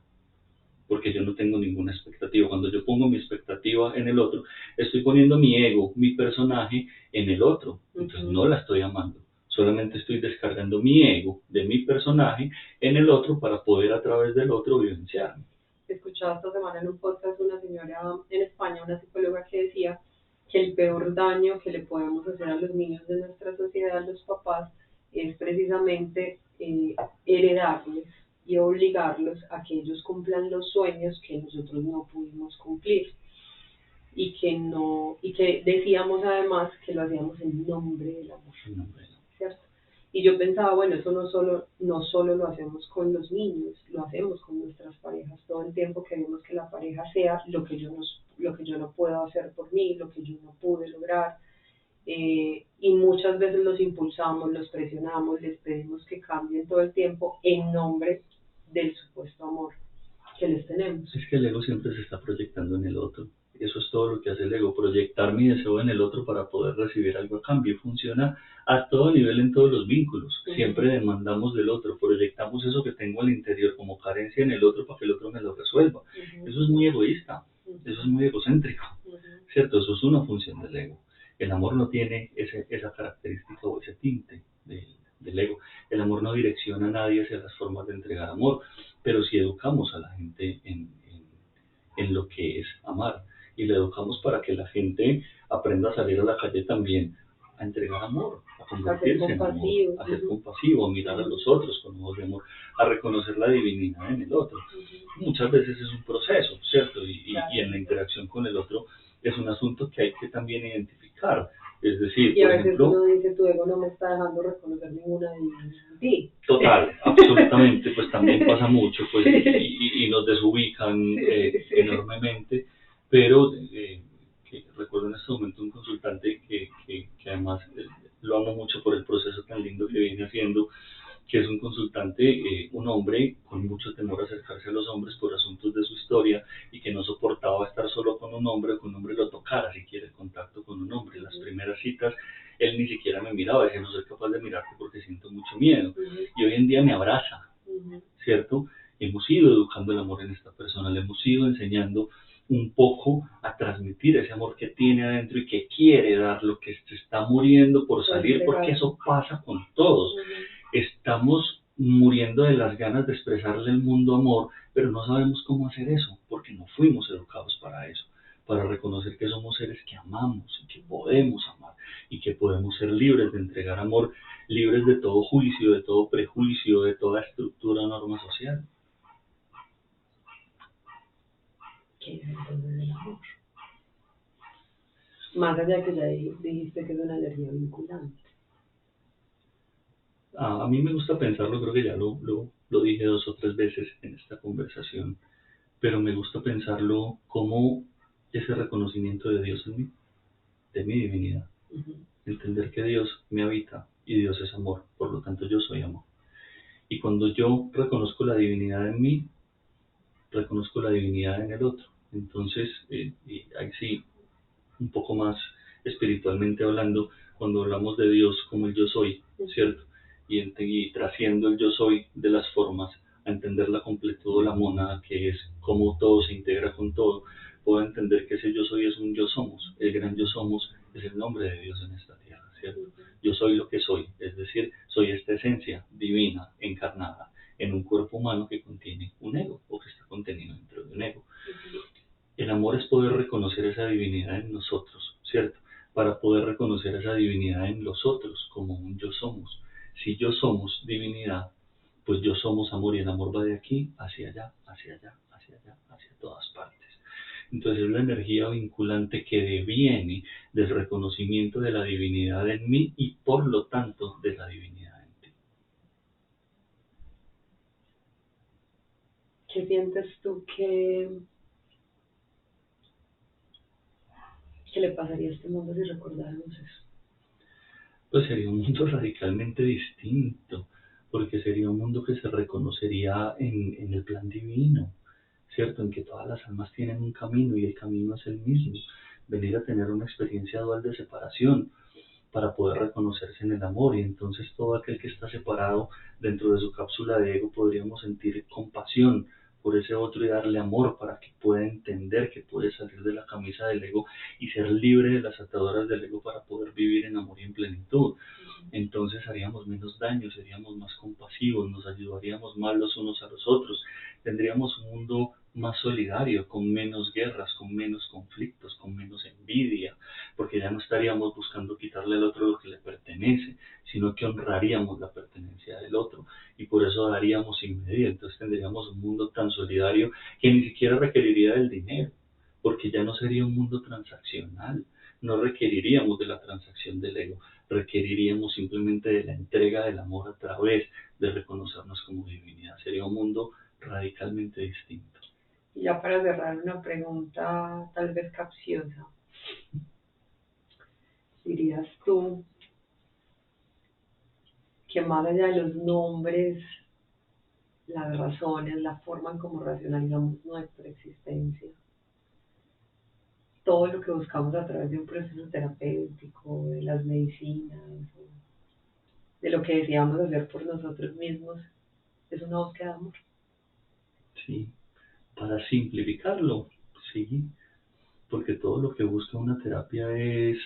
Porque yo no tengo ninguna expectativa. Cuando yo pongo mi expectativa en el otro, estoy poniendo mi ego, mi personaje en el otro. Entonces no la estoy amando. Solamente estoy descargando mi ego de mi personaje en el otro para poder a través del otro vivenciarme. Escuchaba esta semana en un podcast una señora en España, una psicóloga, que decía que el peor daño que le podemos hacer a los niños de nuestra sociedad, los papás, es precisamente heredarles y obligarlos a que ellos cumplan los sueños que nosotros no pudimos cumplir, y que decíamos además que lo hacíamos en nombre del amor, ¿cierto? Y yo pensaba, bueno, eso no solo lo hacemos con los niños, lo hacemos con nuestras parejas. Todo el tiempo queremos que la pareja sea lo que yo no puedo hacer por mí, lo que yo no pude lograr. Y muchas veces los impulsamos, los presionamos, les pedimos que cambien todo el tiempo en nombre del supuesto amor que les tenemos. Es que el ego siempre se está proyectando en el otro. Eso es todo lo que hace el ego, proyectar mi deseo en el otro para poder recibir algo a cambio. Funciona a todo nivel en todos los vínculos. Siempre demandamos del otro, proyectamos eso que tengo al interior como carencia en el otro para que el otro me lo resuelva. Eso es muy egoísta, eso es muy egocéntrico, ¿cierto? Eso es una función del ego. El amor no tiene esa característica o ese tinte del ego. El amor no direcciona a nadie hacia las formas de entregar amor, pero sí educamos a la gente en lo que es amar. Y le educamos para que la gente aprenda a salir a la calle también a entregar amor, a convertirse en amor, a ser compasivo, a mirar a los otros con ojos de amor, a reconocer la divinidad en el otro. Muchas veces es un proceso, ¿cierto? Y en la interacción con el otro es un asunto que hay que también identificar. Es decir, y a por veces ejemplo, uno dice, tu ego no me está dejando reconocer ninguna divinidad en ti. Total, absolutamente, pues también pasa mucho, pues, y nos desubican enormemente, pero que recuerdo en este momento un consultante que además lo amo mucho por el proceso tan lindo que viene haciendo, que es un consultante, un hombre con mucho temor a acercarse a los hombres por asuntos de su historia y que no soportaba estar solo con un hombre o que un hombre lo tocara siquiera el contacto con un hombre. Las primeras citas él ni siquiera me miraba, decía, no soy capaz de mirarte porque siento mucho miedo. Y hoy en día me abraza, ¿cierto? Hemos ido educando el amor en esta persona, le hemos ido enseñando un poco a transmitir ese amor que tiene adentro y que quiere dar, lo que se está muriendo por salir, porque eso pasa con todos. Estamos muriendo de las ganas de expresarle al mundo amor, pero no sabemos cómo hacer eso, porque no fuimos educados para eso, para reconocer que somos seres que amamos y que podemos amar y que podemos ser libres de entregar amor, libres de todo juicio, de todo prejuicio, de toda estructura o norma social. ¿Qué es entonces el amor? Más allá de que ya dijiste que es una energía vinculante. A mí me gusta pensarlo, creo que ya lo dije 2 o 3 veces en esta conversación, pero me gusta pensarlo como ese reconocimiento de Dios en mí, de mi divinidad. Entender que Dios me habita y Dios es amor, por lo tanto yo soy amor. Y cuando yo reconozco la divinidad en mí, reconozco la divinidad en el otro. Entonces, y ahí sí, un poco más espiritualmente hablando, cuando hablamos de Dios como el yo soy, ¿cierto? Y trasciendo el yo soy de las formas a entender la completud de la mónada, que es cómo todo se integra con todo, puedo entender que ese yo soy es un yo somos. El gran yo somos es el nombre de Dios en esta tierra, ¿cierto? Yo soy lo que soy, es decir, soy esta esencia divina encarnada en un cuerpo humano que contiene un ego o que está contenido dentro de un ego. El amor es poder reconocer esa divinidad en nosotros, ¿cierto? Para poder reconocer esa divinidad en los otros como un yo somos. Si yo somos divinidad, pues yo somos amor y el amor va de aquí hacia allá, hacia allá, hacia allá, hacia todas partes. Entonces es la energía vinculante que deviene del reconocimiento de la divinidad en mí y por lo tanto de la divinidad en ti. ¿Qué sientes tú que le pasaría a este mundo si recordáramos eso? Pues sería un mundo radicalmente distinto, porque sería un mundo que se reconocería en el plan divino, ¿cierto? En que todas las almas tienen un camino y el camino es el mismo. Venir a tener una experiencia dual de separación para poder reconocerse en el amor y entonces todo aquel que está separado dentro de su cápsula de ego podríamos sentir compasión por ese otro y darle amor para que pueda entender que puede salir de la camisa del ego y ser libre de las ataduras del ego para poder vivir en amor y en plenitud. Entonces haríamos menos daño, seríamos más compasivos, nos ayudaríamos más los unos a los otros, tendríamos un mundo más solidario, con menos guerras, con menos conflictos, con menos envidia, porque ya no estaríamos buscando quitarle al otro lo que le pertenece, sino que honraríamos la pertenencia del otro y por eso daríamos sin medida. Entonces tendríamos un mundo tan solidario que ni siquiera requeriría del dinero, porque ya no sería un mundo transaccional, no requeriríamos de la transacción del ego, requeriríamos simplemente de la entrega del amor a través de reconocernos como divinidad. Sería un mundo radicalmente distinto. Y ya para cerrar, una pregunta tal vez capciosa. ¿Dirías tú que más allá de los nombres, las razones, la forma en cómo racionalizamos nuestra existencia, todo lo que buscamos a través de un proceso terapéutico, de las medicinas, de lo que deseamos hacer por nosotros mismos, es una búsqueda de amor? Sí, para simplificarlo, sí, porque todo lo que busca una terapia es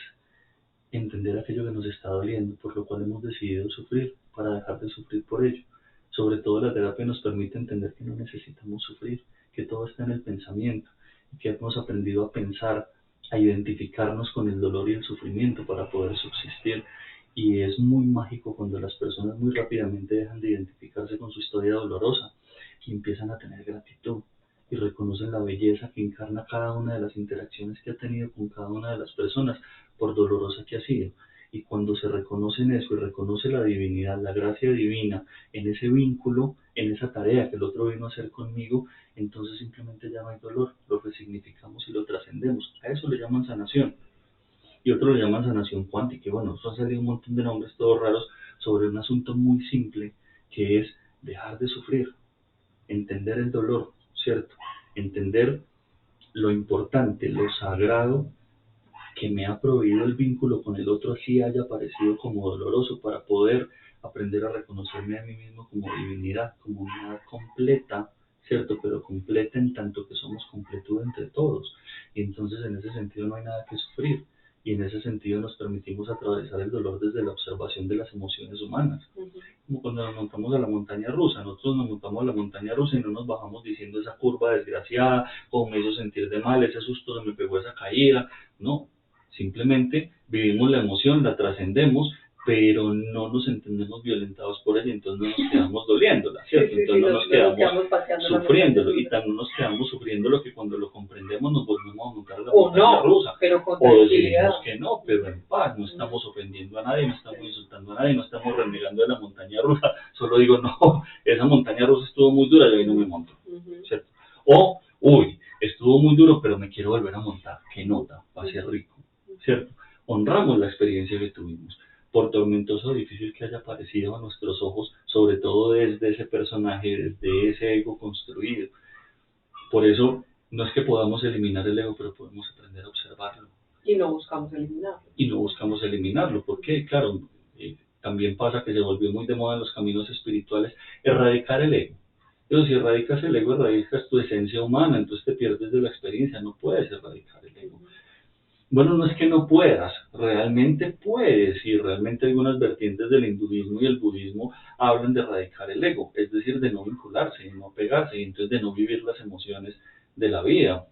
entender aquello que nos está doliendo, por lo cual hemos decidido sufrir, para dejar de sufrir por ello. Sobre todo la terapia nos permite entender que no necesitamos sufrir, que todo está en el pensamiento y que hemos aprendido a pensar, a identificarnos con el dolor y el sufrimiento para poder subsistir. Y es muy mágico cuando las personas muy rápidamente dejan de identificarse con su historia dolorosa y empiezan a tener gratitud y reconocen la belleza que encarna cada una de las interacciones que ha tenido con cada una de las personas, por dolorosa que ha sido. Y cuando se reconoce en eso y reconoce la divinidad, la gracia divina, en ese vínculo, en esa tarea que el otro vino a hacer conmigo, entonces simplemente ya no hay dolor, lo resignificamos y lo trascendemos. A eso le llaman sanación. Y otros le llaman sanación cuántica. Y bueno, eso ha salido un montón de nombres todos raros sobre un asunto muy simple, que es dejar de sufrir, entender el dolor, ¿cierto? Entender lo importante, lo sagrado que me ha proveído el vínculo con el otro, así haya parecido como doloroso, para poder aprender a reconocerme a mí mismo como divinidad, como unidad completa, ¿cierto? Pero completa en tanto que somos completud entre todos. Y entonces en ese sentido no hay nada que sufrir. Y en ese sentido nos permitimos atravesar el dolor desde la observación de las emociones humanas. Como cuando nos montamos a la montaña rusa, nosotros nos montamos a la montaña rusa y no nos bajamos diciendo esa curva desgraciada, cómo me hizo sentir de mal, ese susto se me pegó esa caída. No, simplemente vivimos la emoción, la trascendemos, pero no nos entendemos violentados por ella, entonces no nos quedamos doliéndola, ¿cierto? Sí, sí, Entonces no nos quedamos pateando sufriéndolo, y rusa. también nos quedamos sufriéndolo que cuando lo comprendemos nos volvemos a montar en la O montaña no, rusa. pero con O tranquilidad. decimos que no, pero en paz, no estamos ofendiendo a nadie, no estamos insultando a nadie, no estamos renegando de la montaña rusa, solo digo, no, esa montaña rusa estuvo muy dura, yo ahí no me monto, ¿cierto? O, uy, estuvo muy duro, pero me quiero volver a montar, qué nota, va a ser rico, ¿cierto? Honramos la experiencia que tuvimos, por tormentoso o difícil que haya parecido a nuestros ojos, sobre todo desde ese personaje, desde ese ego construido. Por eso, no es que podamos eliminar el ego, pero podemos aprender a observarlo. Y no buscamos eliminarlo. Y no buscamos eliminarlo, porque, claro, también pasa que se volvió muy de moda en los caminos espirituales erradicar el ego. Pero si erradicas el ego, erradicas tu esencia humana, entonces te pierdes de la experiencia, no puedes erradicar el ego. Bueno, no es que no puedas, realmente puedes, y realmente algunas vertientes del hinduismo y el budismo hablan de erradicar el ego, es decir, de no vincularse, de no pegarse, y entonces de no vivir las emociones de la vida.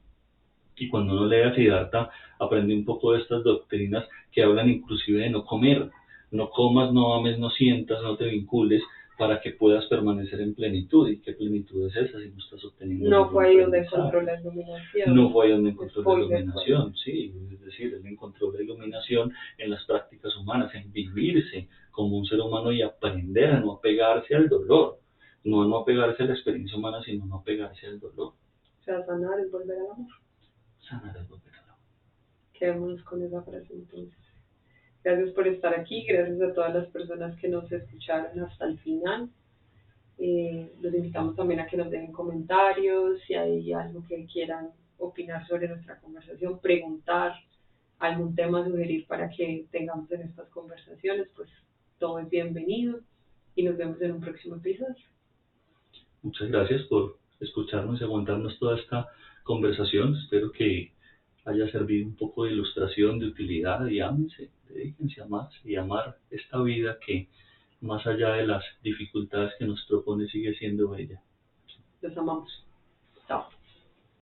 Y cuando uno lee a Siddhartha, aprende un poco de estas doctrinas que hablan inclusive de no comer, no comas, no ames, no sientas, no te vincules, para que puedas permanecer en plenitud. ¿Y qué plenitud es esa si no estás obteniendo no ningún fue ahí donde aprendizaje? encontró la iluminación. No fue ahí donde encontró la Spoiler, iluminación, sí, es decir, él encontró la iluminación en las prácticas humanas, en vivirse como un ser humano y aprender a no apegarse al dolor, no a no apegarse a la experiencia humana, sino a no apegarse al dolor. O sea, sanar es volver al amor. Sanar es volver al amor. Quedémonos con esa frase entonces. Gracias por estar aquí, gracias a todas las personas que nos escucharon hasta el final. Los invitamos también a que nos dejen comentarios, si hay algo que quieran opinar sobre nuestra conversación, preguntar, algún tema a sugerir para que tengamos en estas conversaciones, pues todo es bienvenido y nos vemos en un próximo episodio. Muchas gracias por escucharnos y aguantarnos toda esta conversación. Espero que haya servido un poco de ilustración, de utilidad, y ámense, dedíquense a amarse y amar esta vida que, más allá de las dificultades que nos propone, sigue siendo bella. Los amamos.